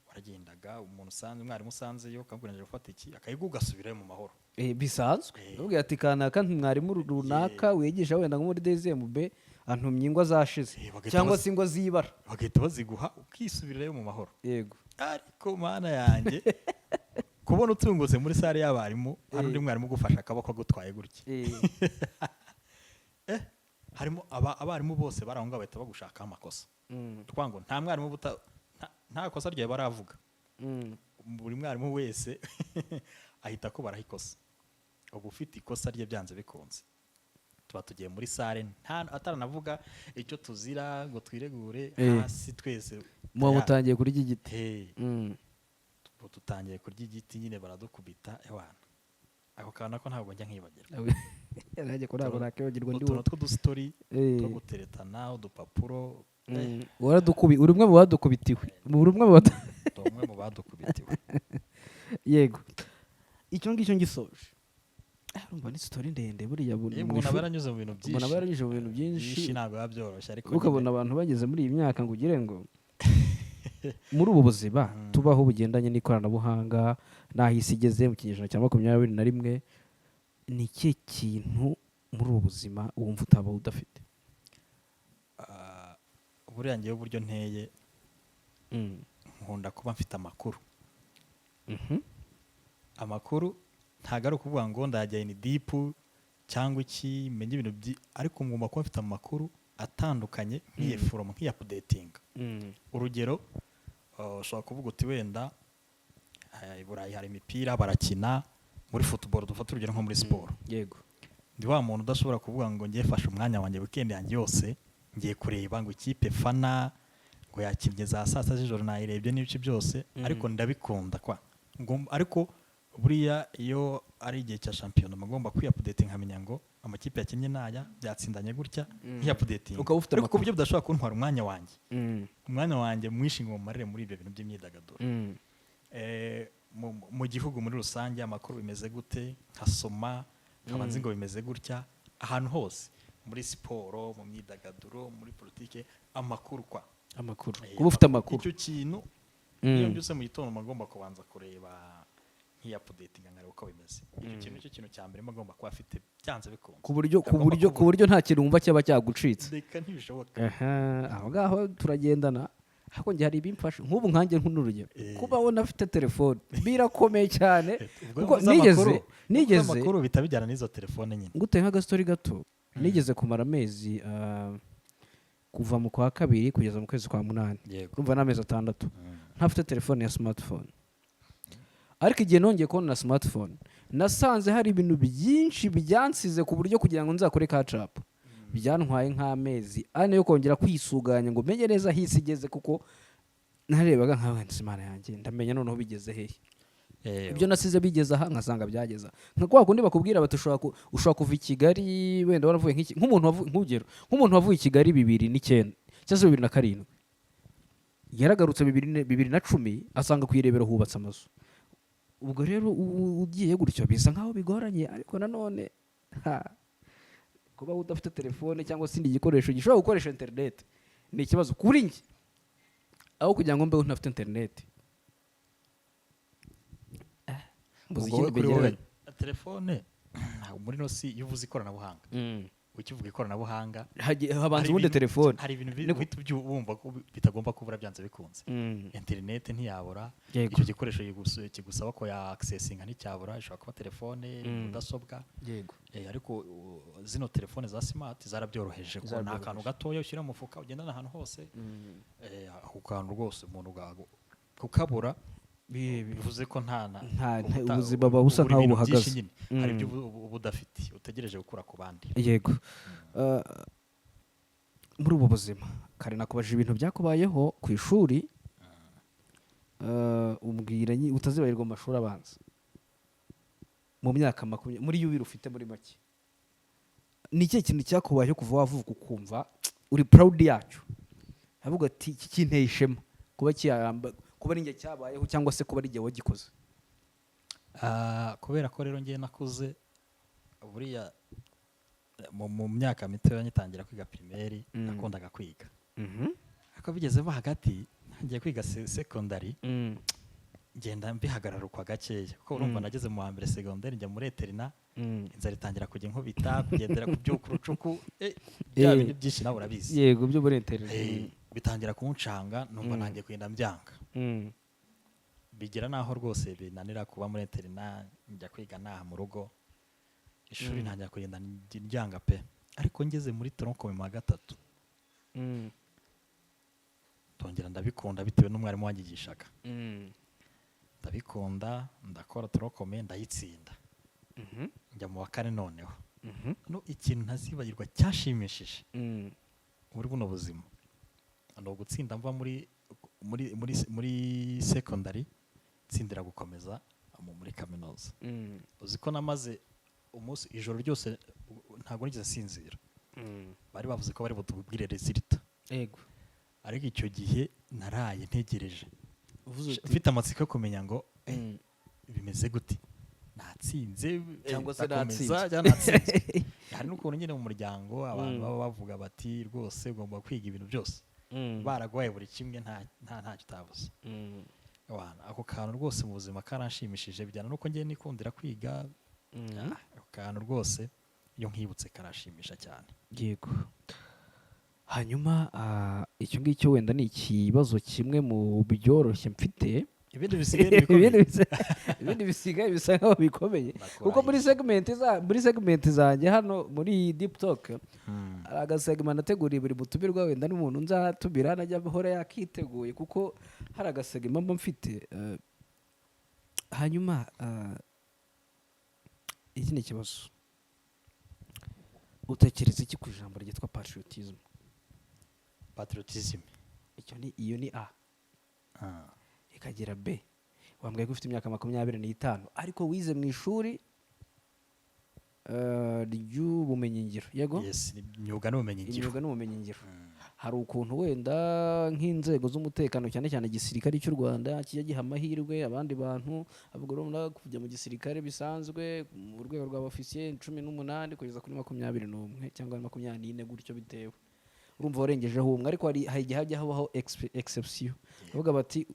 waragendaga umwarimu usanzeyo ukabwira gufata iki akayiga ugasubirayo mu mahoro bisanzwe ubwo ati kanaka mwarimu runaka wigisha wenda nko muri DZMB antumye ingwa zashize cyangwa se ingwa zibara bagahita baziguha ukisubirayo mu mahoro yego ariko mana yanjye kubona utungutse muri sale y'abarimu hari undi mwarimu ugufasha akaboko agutwaye gutya harimo abarimu bose barahunga bahita bagushakaho amakosa twango nta mwarimu nta kosa ryawe baravuga buri mwarimu wese ahita akubaraho ikosa uba ufite ikosa rye byanze bikunze tuba tugiye muri sale ataranavuga icyo tuzira ngo twiregure hasi twese muba mutangiye kurya igiti tutangiye kurya igiti nyine baradukubita ako kantu ko ntabwo njya nkibagirwa nanjye ko ntabwo nakibagirwa ndi utuntu tw'udustori two guteretana udupapuro uri umwe mu badukubitiwe umwe mu badukubitiwe yego icyo ngicyo ngisoje urumva ni story ndende buriya umuntu aba yaranyuze mu bintu byinshi ntabwo biba byoroshye ariko ukabona abantu bageze muri iyi myaka ngo ugire ngo muri ubu buzima tubaho bugendanye n'ikoranabuhanga n'aho isi igeze mu kinyejana cya 21 ni ikihe kintu muri ubu buzima wumva utaba udafite buriya ngewe uburyo nteye nkunda kuba mfite amakuru amakuru ntabwo ari ukuvuga ngo ndajya ni dipu cyangwa iki menye ibintu ariko ngomba kuba mfite amakuru atandukanye nk'iyeforomo nk'iyapudetinga urugero ushobora kuvuga uti wenda i Burayi hari imipira barakina muri football dufata urugero nko muri siporo yego ndi wa muntu udashobora kuvuga ngo ngiye fashe umwanya wanjye weekend yanjye yose ngiye kureba ngo ikipe fana ngo yakinnye za saa sita z'ijoro nayirebye n'ibice byose ariko ndabikunda kwa ariko buriya iyo ari igihe cya shampiyona magomba kwiyapudetinga nkamenya ngo amakipe yakinnye naya byatsindanye gutya nkiyapudetinga ariko ku buryo budashobora kuntwara umwanya wanjye mwinshi ngo mumarire muri ibyo bintu by'imyidagaduro. Mu gihugu muri rusange amakuru bimeze gute nkasoma nkaba nzi ngo bimeze gutya ahantu hose muri siporo mu myidagaduro muri politike amakuru kuba ufite amakuru icyo kintu iyo mbyutse mu gitondo magomba kubanza kureba nk'iyapudetinga nkareba uko bimeze icyo kintu nicyo kintu cya mbere magomba kuba afite byanze bikunze ku buryo nta kintu wumva cyaba cyagucitse reka ntibishoboka aho ngaho turagendana ariko njye hari ibimfasha nk'ubu nkanjye nk'urugero kuba ubona afite telefone birakomeye cyane kuko nigeze amakuru bitabijyana n'izo telefone nyine ngute nk'agastori gato nigeze kumara amezi kuva mu kwa kabiri kugeza mu kwezi kwa munani urumva n'amezi 6 ntafite telefone ya smartphone ariko igihe nongeye kubona na smartphone nasanze hari ibintu byinshi byansize ku buryo kugira ngo nzakore catch up byantwaye nk'amezi ane yo kongera kwisuganya ngo menye neza hisi igeze kuko narebaga nkawe Imana yanjye ndamenya noneho bigeze hehe ibyo nasize bigeze aha nkasanga byageza nka kwa kundi bakubwira bati ushobora kuva i Kigali wenda waravuye nk'umuntu wavuye i Kigali 2009 cyangwa 2007 yaragarutse 2010 asanga kuyirebera hubatse amazu ubwo rero ugiye gutyo bisa nkaho bigoranye ariko nanone kuba udafite telefone cyangwa se igikoresho gishobora gukoresha internet ni ikibazo kuri njye aho kugira ngo mbe ntafite internet telefone muri no si iyo uvuze ikoranabuhanga ukivuga ikoranabuhanga habanza ubundi telefone hari ibintu wumva ko bitagomba kubura byanze bikunze internet ntiyabura icyo gikoresho kigusaba ko ya accessinga nticyabura ishobora kuba telefone mudasobwa ariko zino telefone za smart zarabyoroheje ko nta kantu gatoya ushyira mu mufuka ugendana ahantu hose ako kantu rwose umuntu kukabura bivuze ko nta ubuzima busa nkaho buhagaze hari ibyo budafite utegereje gukura ku bandi yego muri ubu buzima kare nakubaje ibintu byakubayeho ku ishuri umbwira utazibarirwa mu mashuri abanza mu myaka 20 muri yubiri ufite muri make ni ikihe kintu cyakubayeho kuva wavuka ukumva uri proud yacu avuga ati iki kinteye ishema kuba kuba ari njye cyabayeho cyangwa se kuba ari njye wagikoze kubera ko rero ngiye nakuze buriya mu myaka mito nyitangira kwiga primaire nakundaga kwiga ariko bigezemo hagati ngiye kwiga secondary ngenda mbihagarara kwa gakeya kuko urumva nageze mu wa mbere secondary njya muri eterina inzara itangira kujya nkubita kugendera ku by'ukurucuku bya bintu byinshi nawe urabizi yego byo muri eterina bitangira kumucanga numva nangiye kugenda mbyanga bigira naho rwose binanira kuba muri eterina njya kwiga naha mu rugo ishuri ntangira kugenda ndyanga pe ariko ngeze muri tronco mu wa 3 tongera ndabikunda bitewe n'umwarimu wanyigishaga ndabikunda ndakora tronco ndayitsinda njya mu wa 4 noneho no ikintu ntazibagirwa cyashimishije muri buno buzima no gutsinda mva muri secondary tsindira gukomeza muri kaminuza uzi ko namaze umunsi ijoro ryose ntago nigeze sinzira bari bavuze ko bari butubwire result yego ariko icyo gihe naraye ntegereje ufite amatsiko yo kumenya ngo bimeze gute natsinze cyangwa se natsinze hari n'ukuntu nyine mu muryango abantu baba bavuga bati rwose ugomba kwiga ibintu byose baragoye buri kimwe nta kitabuze ako kantu rwose mu buzima karanshimishije bijyana nuko ngiye nikundira kwiga ako kantu rwose iyo nkibutse karashimisha cyane yego hanyuma icyo ngicyo wenda ni ikibazo kimwe mu byoroshye mfite ibindi bisigaye bisa nkaho bikomeye kuko muri segment zanjye hano muri deep talk hari agasegment nateguriye buri mutumirwa wenda n'umuntu nzatumira najya ahora yakiteguye kuko hari agasegment mba mfite hanyuma iki ni ikibazo utekereza iki ku ijambo ryitwa patriotism patriotism. iyo ni A. Ah. Ikagira B. Wambwiye ko ufite imyaka 25 ariko wize mu ishuri ry'ubumenyingiro. Yego? Yes, imyuga n'ubumenyingiro. Imyuga n'ubumenyingiro. Hari ukuntu wenda nk'inzego z'umutekano cyane cyane igisirikare cy'u Rwanda kijya giha amahirwe abandi bantu avuga ngo kujya mu gisirikare bisanzwe mu rwego rwa ofisiye 18 kugeza kuri 21 cyangwa 24 gutyo bitewe. Urumva warengejeho umwe ariko hari igihe hajya habaho exception. Bavuga bati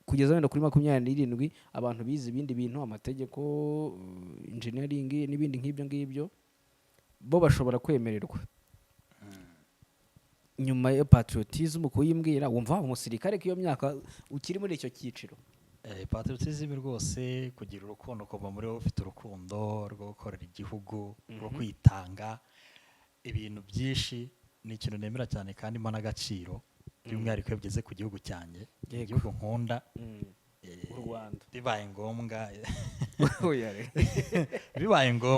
kugeza wenda kuri 27 abantu bize ibindi bintu amategeko engineering n'ibindi nk'ibyo bo bashobora kwemererwa. Nyuma ya patriotism kuyimbwira wumva umusirikare k'iyo myaka ukiri muri icyo cyiciro. Patriotism rwose kugira urukundo kuva muri wowe ufite urukundo rwo gukorera igihugu rwo kwitanga ibintu byinshi ni ikintu nemera cyane kandi mpa n'agaciro by'umwihariko iyo bigeze ku gihugu cyanjye igihugu nkunda u Rwanda bibaye ngombwa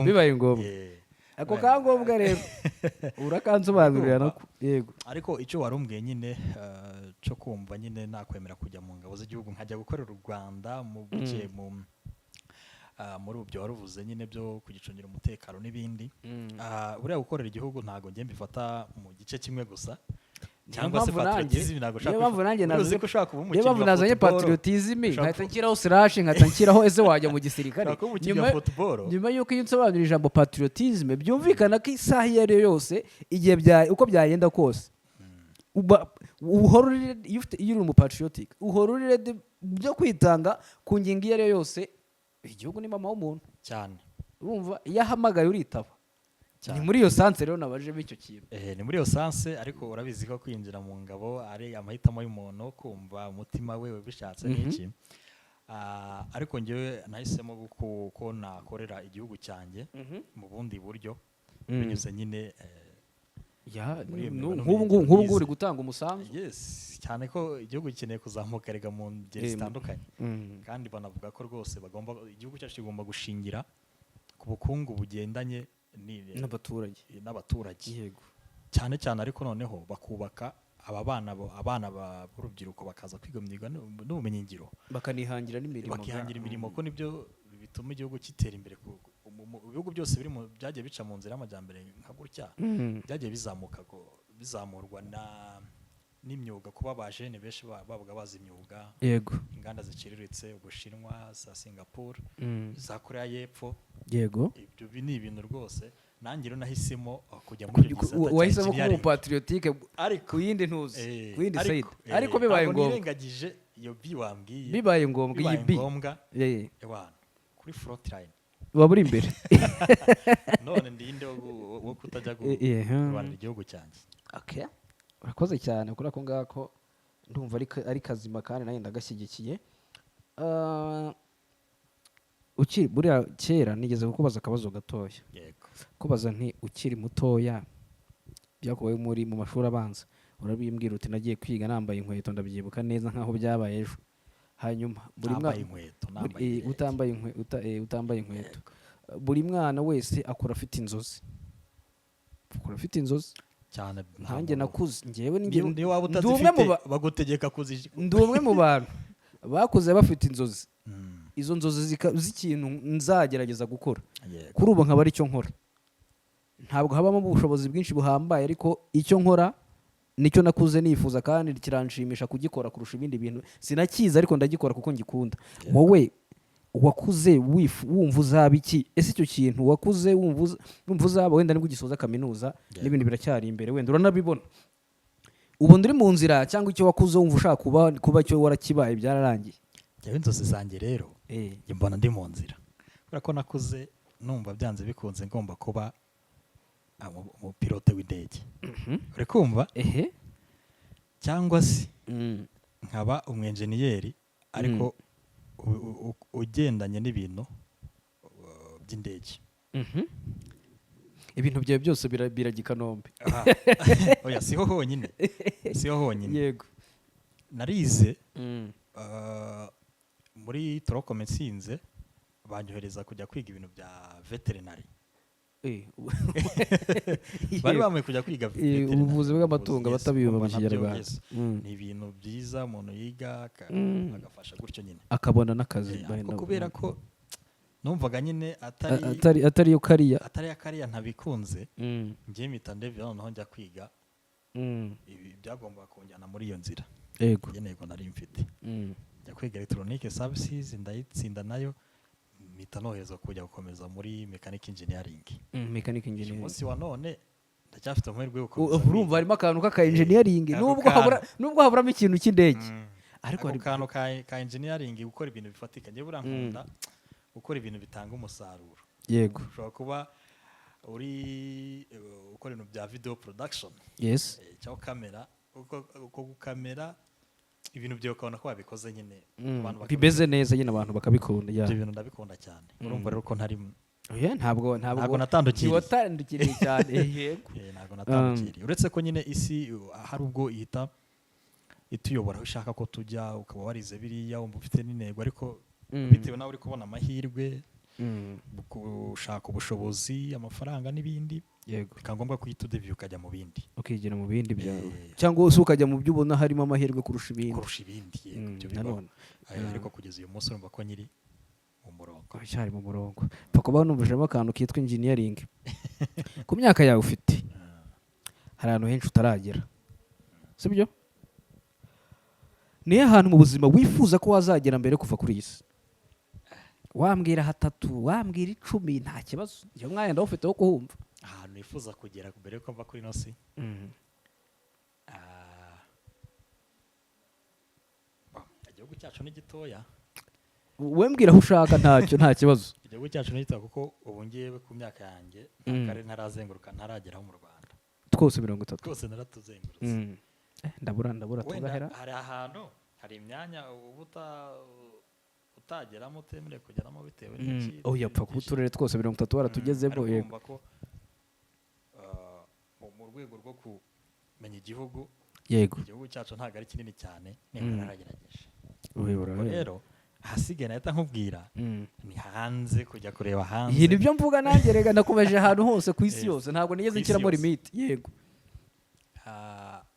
bibaye ngombwa ako kangombwa rero urakansobanurira no yego. Ariko icyo warumbwiye nyine cyo kumva nyine nakwemera kujya mu ngabo z'igihugu nkajya gukorera u Rwanda mu buke muri ubyo waruvuze nyine byo kugicungira umutekano n'ibindi. Buriya gukorera igihugu ntago njye mbifata mu gice kimwe gusa cyangwa se patriotism ntago niyo nazanye patriotism nkahita nshyiraho slash nkahita nshyiraho ese wajya mu gisirikare nyuma y'uko iyo nsobanura ijambo patriotism byumvikana ko isaha iyo ari yo yose igihe uko byagenda kose uhorurire iyo uri umupatriotic uhorurire byo kwitanga ku ngingo iyo ari yo yose. Igihugu ni mama w'umuntu cyane urumva iyo ahamagaye uritaba. Ni muri iyo sanse rero nabajemo icyo kintu. Ni muri iyo sanse ariko urabizi ko kwinjira mu ngabo ari amahitamo y'umuntu kumva umutima we bishatse n'iki. Ariko njyewe nahisemo ko nakorera igihugu cyanjye mu bundi buryo binyuze nyine nk'ubu uri gutanga umusanzu. Yes, cyane ko igihugu gikeneye kuzamuka rega mu ngeri zitandukanye kandi banavuga ko rwose igihugu cyacu kigomba gushingira ku bukungu bugendanye n'abaturage yego cyane cyane ariko noneho bakubaka abana b'urubyiruko bakaza kwiga imyuga n'ubumenyingiro bakanihangira imirimo ko nibyo bituma igihugu kitera imbere. Ibihugu byose byagiye bica mu nzira y'amajyambere nka gutya byagiye bizamurwa n'imyuga kuba abajene benshi babaga bazi imyuga. Yego, inganda ziciriritse Ubushinwa, za Singapore, za Korea y'Epfo. Yego, ibyo ni ibintu rwose nanjye rero nahisemo kujya muri gisata cya wahisemo kuba patriotique ku yindi ntuzi ku yindi side ariko bibaye ngombwa nirengagije iyo biwambwiye bibaye ngombwa iyi bi kuri front line waburi imbere none ndinde wo kutajya kurwanira igihugu cyanjye. Okay, urakoze cyane kuri ako ngako ndumva ari kazima kandi nayo ndagashyigikiye. Ukiri buriya kera nigeze kukubaza akabazo gatoya. Yego, kubaza nti ukiri mutoya byakubaye muri mu mashuri abanza urabimbwira uti nagiye kwiga nambaye inkweto ndabyibuka neza nkaho byabaye ejo. Hanyuma buri mwana utambaye inkweto buri mwana wese akora afite inzozi cyane. Nanjye nakuze njyewe ndi waba utazifite bagutegeka kuzije. Ndi umwe mu bantu bakuze bafite inzozi. Izo nzozi z'ikintu nzagerageza gukora. Kuri ubu nkaba ari cyo nkora. Ntabwo habamo ubushobozi bwinshi buhambaye ariko icyo nkora nicyo nakuze nifuza kandi kiranshimisha kugikora kurusha ibindi bintu. Sinakiza ariko ndagikora kuko ngikunda. Wowe wakuze wumva uzaba iki? Ese icyo kintu wakuze wumva uzaba wenda nibwo gisoza kaminuza n'ibindi biracyari imbere wenda uranabibona. Ubu ndiri mu nzira cyangwa icyo wakuze wumva ushaka kuba cyo warakibaye byararangiye. Yewe inzozi zanjye rero mbona ndi mu nzira kubera ko nakuze numva byanze bikunze ngomba kuba umupilote w'indege. Uri kumva? Cyangwa se nkaba umwenjeniyeri ariko ugendanye n'ibintu by'indege. Ibintu byawe byose birajya i Kanombe. Oya siho honyine. Yego, narize muri Torokome nsinze banyohereza kujya kwiga ibintu bya veterinary. bari bamaye kujya kwiga ubuvuzi bw'amatungo batabiyumva mu kinyarwanda. ni ibintu byiza umuntu yiga agafasha gutyo nyine akabona n'akazi. ariko kubera ko numvaga nyine atari yo kariya ntabikunze ngiye mpita ndevera noneho njya kwiga ibi byagombaga kunjyana muri iyo nzira. Yego ntego nari mfite njya kwiga electronic services ndayitsinda nayo mpita noherezwa kujya gukomeza muri mechanic engineering. Umunsi wa none ndacyafite amahirwe yo gukomeza. Urumva harimo akantu k'aka engineering nubwo haburamo ikintu cy'indege, ariko hari akantu ka engineering gukora ibintu bifatika. Njye burankunda gukora ibintu bitanga umusaruro. Yego ushobora kuba uri ukora ibintu bya video production yes cyangwa kamera uko gukamera ibintu byo ukabona ko babikoze nyine bimeze neza nyine abantu bakabikunda. Ibyo bintu ndabikunda cyane. Urumva rero ko ntari ntabwo natandukiriye cyane. Yego ntabwo natandukiriye uretse ko nyine isi hari ubwo ihita ituyobora aho ushaka ko tujya ukaba warize biriya wumva ufite n'intego ariko bitewe nawe uri kubona amahirwe gushaka ubushobozi amafaranga n'ibindi. Yego bikaba ngombwa ko uhita udeviye ukajya mu bindi ukigira mu bindi byawe cyangwa se ukajya mu byo ubona harimo amahirwe kurusha ibindi. Nanone ariko kugeza uyu munsi urumva ko nyiri mu murongo cyari mu murongo pfa kuba numvijemo akantu kitwa engineering ku myaka yawe ufite hari ahantu henshi utaragera sibyo? Niyo hantu mu buzima wifuza ko wazagera mbere kuva kuri iyi si? Wambwira 3 wambwira 10 nta kibazo iyo mwanya ndawufite wo kuhumva. Ahantu nifuza kugera mbere ko mva kuri ino si igihugu cyacu ni gitoya. We mbwira aho ushaka ntacyo nta kibazo. Igihugu cyacu ni gitoya kuko ubu ngiye ku myaka yanjye ntakare ntarazenguruka ntarageraho mu Rwanda. Twose 30 twose naratuzengurutse. ndabura tugahera. Hari ahantu hari imyanya utageramo utemerewe kugeramo bitewe n'iki. Yapfa ku turere twose 30 waratugezemo. Yego ko mu rwego rwo kumenya igihugu igihugu cyacu ntabwo ari kinini cyane niba naragerageje. Rero ahasigaye nahita nkubwira ni hanze kujya kureba hanze. Iyi nibyo mvuga nanjye rega nakumeje ahantu hose ku isi yose ntabwo nigeze nshyiramo limit. Yego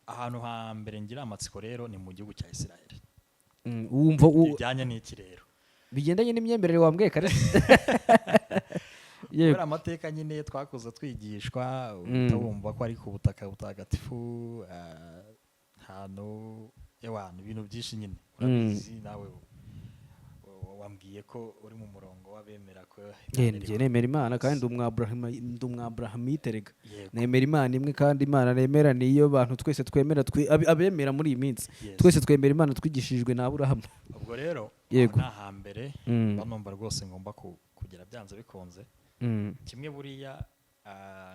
ahantu hambere ngira amatsiko rero ni mu gihugu cya Israel. Wumva bijyanye n'iki rero bigendanye n'imyemerere wambwiye kare. Kubera amateka nyine twakoze twigishwa utabumva ko ari ku butaka butagatifu ahantu ibintu byinshi nyine urabizi nawe wambwiye ko uri mu murongo w'abemera ko nemera Imana kandi umwabrahamite rega nemera Imana imwe kandi Imana nemera niyo bantu twese twemera abemera muri iyi minsi twese twemera Imana twigishijwe na Aburahamu. Ubwo rero nta hambere banomba rwose ngomba kugira byanze bikunze kimwe buriya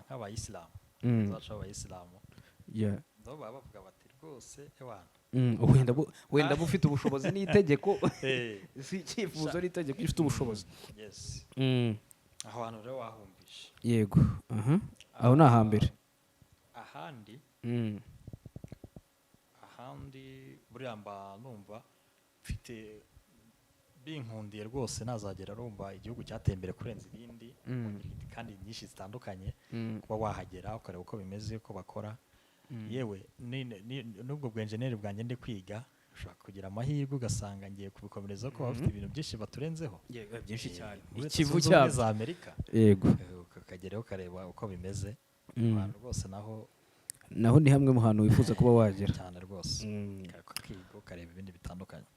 nk'abayisilamu zacu abayisilamu nabo baba bavuga bati rwose wenda bufite ubushobozi n'itegeko si icyifuzo n'itegeko ifite ubushobozi. aho hantu rero wahumvishe. Yego aho ni ahambere. ahandi buriya mba numva mfite binkundiye rwose nazagera rumva igihugu cyateye imbere kurenza ibindi kandi nyinshi zitandukanye kuba wahagera ukareba uko bimeze uko bakora. Yewe n'ubwo bw'enjeneri bwanjye ndi kwiga ushobora kugira amahirwe ugasanga ngiye kubikomereza ko bafite ibintu byinshi baturenzeho byinshi cyane ikivu cyabo za Amerika. Yego ukageraho ukareba uko bimeze abantu bose naho ni hamwe mu hantu wifuza kuba wagera cyane rwose ukiga ukareba ibindi bitandukanye.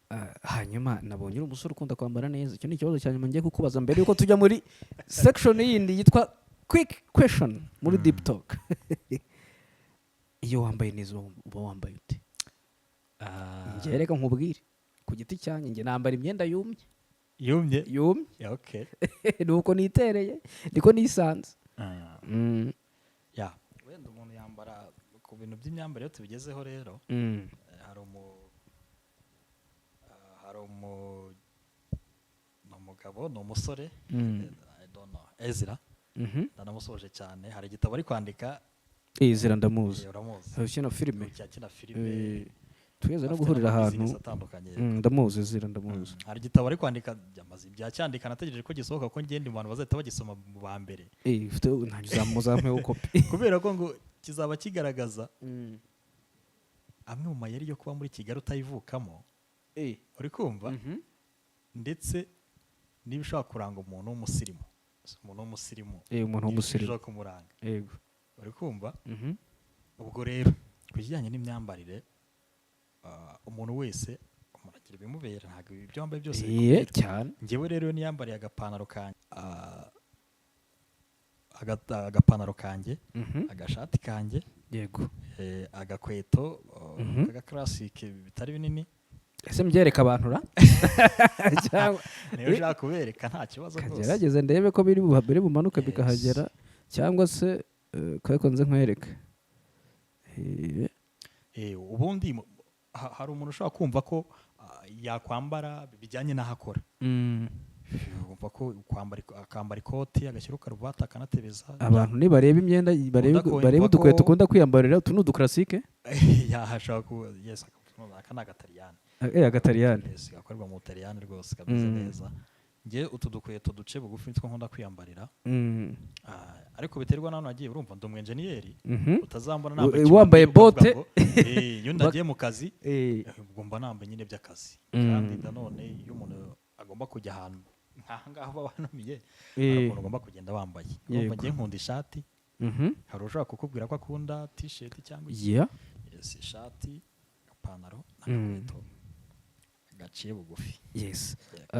Hanyuma nabonye uri umusore ukunda kwambara neza. Icyo ni ikibazo cya nyuma ngiye kukubaza mbere yuko tujya muri section yindi yitwa quick question muri deep talk. Iyo wambaye neza uba wambaye ute? Njye reka nkubwire ku giti cyanjye njye nambara imyenda yumye okay nuko nitereye niko nisanze. wenda umuntu yambara ku bintu by'imyambarire iyo tubigezeho rero hari umugabo ni umusore I don't know Ezra ndanamusoje cyane hari igitabo ari kwandika. Ezra ndamuzi uramuzi ukina filime tugeze no afite guhurira ahantu n'amabusiness atandukanye. ndamuzi zira ndamuzi hari igitabo ari kwandika byamaze ibyacyandika nategereje ko gisohoka ko ngende mu bantu bazahita bagisoma mu ba mbere ufite ntabwo uzamuzampeho kopi kubera ko ngo kizaba kigaragaza amwe mu mayeri yo kuba muri Kigali utayivukamo uri kumva ndetse niba ushaka kuranga umuntu w'umusirimu umuntu w'umusirimu ushaka kumuranga yego uri kumva ubwo rero ku kijyanye n'imyambarire umuntu wese umuragira bimubera ntabwo ibyo wambaye byose cyane njyewe rero niyambariye agapantaro kanjye agashati kanjye yego agakweto k'agaklasike bitari binini ese mbyereka abantu ra niyo ushaka kubereka nta kibazo rwose kagerageze ndebe ko biri bumanuke bikahagera cyangwa se ko nze nkwereke ubundi hari umuntu ushobora kumva ko yakwambara bijyanye n'aho akora umva ko akambara ikoti agashyira karuvati akanatebeza abantu nibareba imyenda bareba udukweto ukunda kwiyambarira utu ni udukarasike yahashaka kuba aka ni agatariyani agatariyani gakorerwa mu butariyani rwose kameze neza njye utu dukweto duce bugufi nitwo nkunda kwiyambarira ariko biterwa n'ahantu nagiye urumva ndi umwenjeniyeri utazambona nambaye wambaye bote iyo ndagiye mu kazi ugomba nambaye nyine by'akazi kandi nanone iyo umuntu agomba kujya ahantu nk'aha ngaha babanumiye hari umuntu ugomba kugenda wambaye urumva ngiye nkunda ishati hari ushobora kukubwira ko akunda t-shirt cyangwa ishati agapantaro n'agakweto gaciye bugufi yes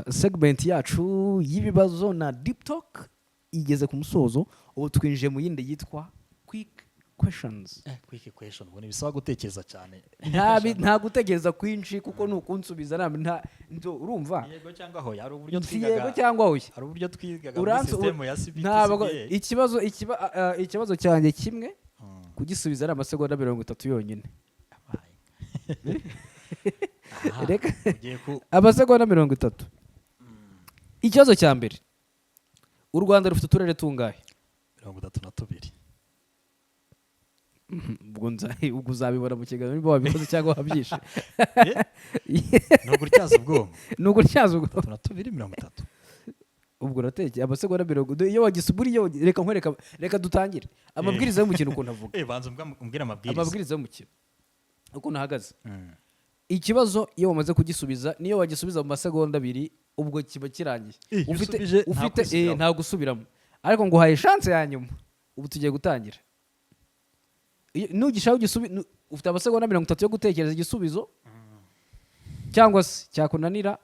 segment yacu y'ibibazo na deep talk igeze ku musozo ubu twinjiye mu yindi yitwa quick questions quick question ubwo bisaba gutekereza cyane nta gutegereza kwinshi kuko nukunsubiza urumva yego cyangwa hoya hari uburyo twigaga muri system ya CBT ikibazo cyanjye kimwe kugisubiza ari amasegonda 30 yonyine reka amasegonda 30 ikibazo cya mbere u Rwanda rufite uturere tungahe 32 ubwo uzabibona mu kiganiro niba wabikoze cyangwa wabyishe ni ugutyaza ubwo 32 ubwo urateke amasegonda 30 iyo wagisuburiye reka dutangire amabwiriza y'umukino ukuntu avuga banza umbwira amabwiriza y'umukino ukuntu ahagaze ikibazo iyo wamaze kugisubiza niyo wagisubiza mu masegonda 2 ubwo kiba kirangiye ufite nta gusubiramo ariko ngo uhaye chance ya nyuma ubu tugiye gutangira nugishaho ufite amasegonda 30 yo gutekereza igisubizo cyangwa se cyakunanira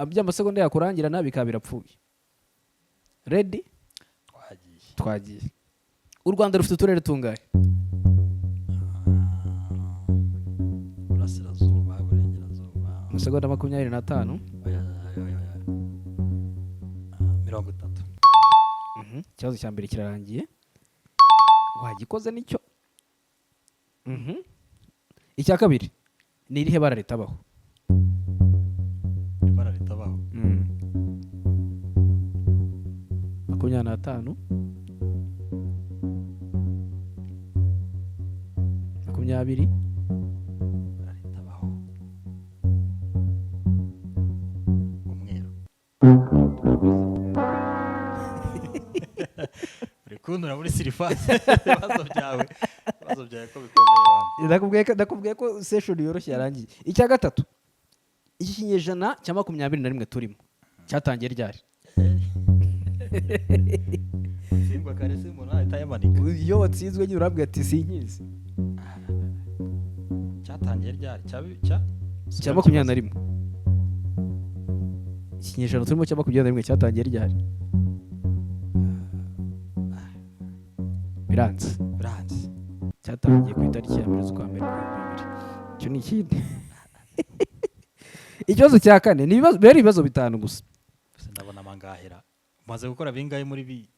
by'amasegonda yakurangira nabi kabira pfuye ready twagiye u Rwanda rufite uturere tungahe burasirazuba burengerazuba amasegonda 25 30 ikibazo cya mbere kirarangiye wagikoze nicyo icya kabiri ni irihe bara ritabaho ibara ritabaho 25 20 ritabaho umweru urikundura muri sirifasi ibibazo byawe ko bikomeye ndakubwiye ko session yoroshye yarangiye icya gatatu iki kinyejana cya 21 turimo cyatangiye ryari singwa karese umuntu ahita yamanika iyo watsinzwe nyine urabwira ati sinkizi cyatangiye ryari cya 21 ikinyejana turimo cya 21 cyatangiye ryari biranze cyatangiye ku itariki ya 1 z'ukwa mbere 2022 icyo ni ikindi ikibazo cya kane ni ibibazo bitanu gusa ndabona amangahera umaze gukora bingahe muri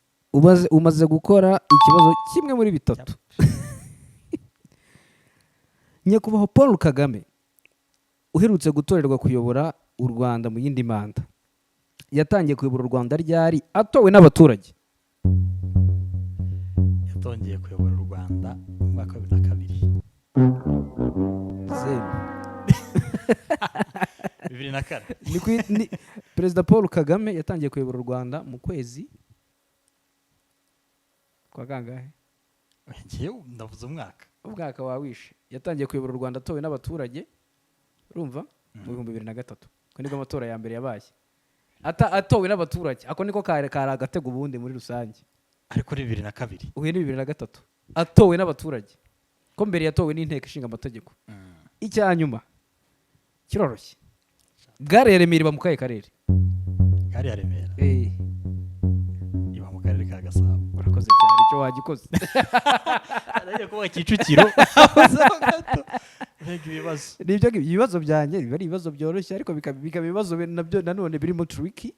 umaze gukora ikibazo kimwe muri bitatu nyakubahwa Paul Kagame uherutse gutorerwa kuyobora u Rwanda mu yindi manda yatangiye kuyobora u Rwanda ryari atowe n'abaturage yatongeye kuyobora u Rwanda mu mwaka wa 2002 2004 perezida Paul Kagame yatangiye kuyobora u Rwanda mu kwezi kwa kangahe? ngewe ndavuze umwaka wawishe. Yatangiye kuyobora u Rwanda atowe n'abaturage, urumva, mu 2003. Ko nibwo amatora ya mbere yabaye atowe n'abaturage. Ako niko kari agatego ubundi muri rusange, ariko ni 2002 uhuye ni 2003 atowe n'abaturage, ko mbere yatowe n'inteko ishinga amategeko. Icya nyuma kiroroshye, gare ya Remera iba mu kahe karere? Gare ya Remera iba mu karere ka Gasabo. Urakoze cyane, icyo wagikoze. Arajya kuba Kicukiro. Nibyo ibibazo byanjye biba ari ibibazo byoroshye, ariko bikaba ibibazo nabyo nanone birimo tricky,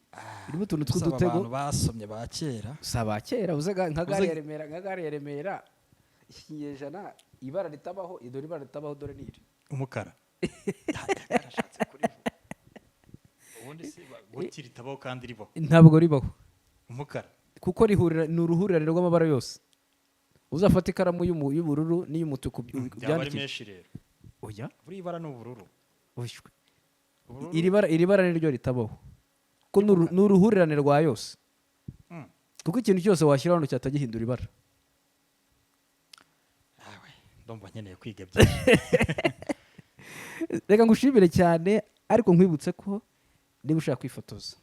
birimo utuntu tw'udutego. Abantu basomye ba kera, saba kera uzaga nka gare ya Remera ikinyejana, ibara ritabaho, idore ibara ritabaho, dore niri umukara. Yarashatse kurivuga ubundi se gutira ritabaho kandi ribaho. Ntabwo ribaho umukara, kuko ni uruhurirane rw'amabara yose. Uzafata ikaramu y'ubururu n'iy'umutuku byandikishije. Oya, buri ibara ni ubururu. Iri bara niryo ritabaho, ko ni uruhurirane rwa yose. Kuko ikintu cyose washyiraho hano cyatagihindura ibara. Ndumva nkeneye kwiga byinshi. Reka ngushimire cyane, ariko nkwibutse ko niba ushaka kwifotoza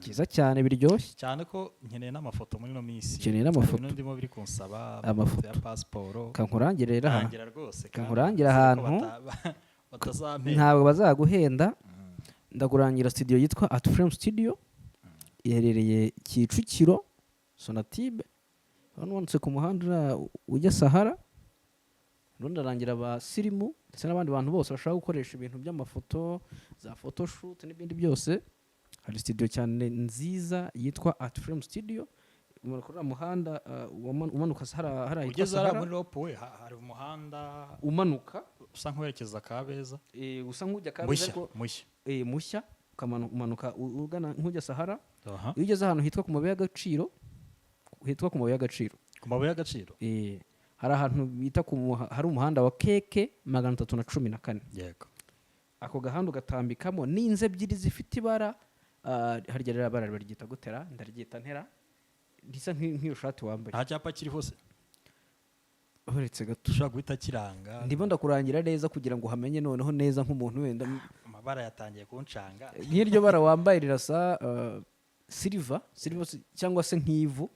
cyiza cyane, biryoshye cyane, ko nkeneye n'amafoto muri no minsi. Nkeneye n'amafoto, ndimo biri kunsaba amafoto ya passport. Kankurangirira ahantu batazamenya, ntabwo bazaguhenda. Ndakurangira studio yitwa At Frame Studio, iherereye Kicukiro Sonatube, hano wanditse ku muhanda ujya Sahara. Ndarangira abasirimu ndetse n'abandi bantu bose bashaka gukoresha ibintu by'amafoto, za photoshoot n'ibindi byose. Hari studio cyane nziza yitwa At Frame Studio, muri muhanda umanuka Sahara. Ugeze ara muri Rope hari umuhanda umanuka usa nkwerekeza Kabeza, usa nk'ujya Kabeza ariko mushya, umanuka ugana nk'ujya Sahara. Iyo ugeze ahantu hitwa ku mabuye y'agaciro, ku mabuye y'agaciro hari ahantu bita hari umuhanda wa keke 314. Yego, ako gahanda ugatambikamo n'inze ebyiri zifite ibara, harya rero bara baryita gutera, ndaryita ntera, risa nk'iyo shati wambaye. Nta cyapa kiri hose uretse gato, ushaka guhita kiranga. ndimo ndakurangira neza kugira ngo hamenye noneho neza nk'umuntu wenda. Amabara yatangiye kuncanga. Nk'iryo bara wambaye rirasa silver cyangwa se nk'ivu.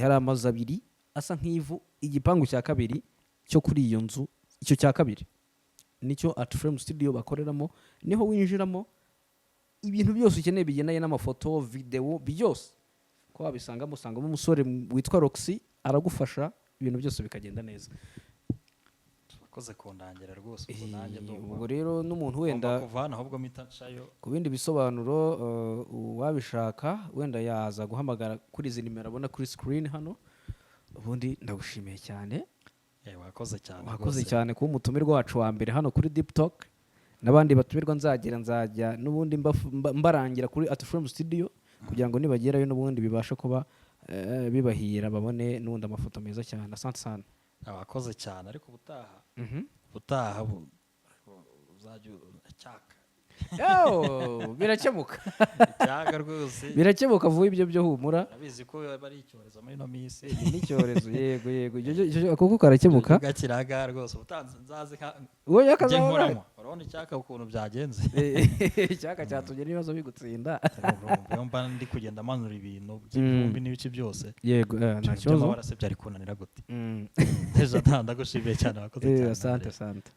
Hari amazu abiri asa nk'ivu. Igipangu cya kabiri cyo kuri iyo nzu, icyo cya kabiri nicyo At Frame Studio bakoreramo. Niho winjiramo ibintu byose ukeneye bigendanye n'amafoto, video, byose ko wabisangamo. Usangamo umusore witwa Roxy, aragufasha, ibintu byose bikagenda neza. Turakoze kundangira rwose. Ubwo rero n'umuntu wenda kuvana ahubwo mitacayo, ku bindi bisobanuro wabishaka wenda yaza guhamagara kuri izi nimero abona kuri screen hano. Ubundi ndagushimiye cyane. Wakoze cyane. Wakoze cyane kuba umutumirwa wacu wa mbere hano kuri Deep Talk. N'abandi batumirwa nzajya n'ubundi mbarangira kuri At Frame Studio, kugira ngo nibagerayo n'ubundi bibasha kuba bibahira, babone n'ubundi amafoto meza cyane. Asante sana. Wakoze cyane, ariko ubutaha uzajya cyaka. Birakemuka. Cyaka rwose. Birakemuka vuba, ibyo byo humura. Nabizi ko bari icyorezo muri no minsi. Ni icyorezo, yego. Icyo kuko karakemuka. Gakiraga rwose. Utanze nzaze ka. Wowe yakazabona. Urabona icyaka ukuntu byagenze. Icyaka cyatugera ibibazo bigutsinda. Mba ndi kugenda manura ibintu by'ibihumbi n'ibice byose. Yego, nta kibazo. Barase byari kunanira gute. Ejo ndagushimiye cyane, wakoze cyane. Asante.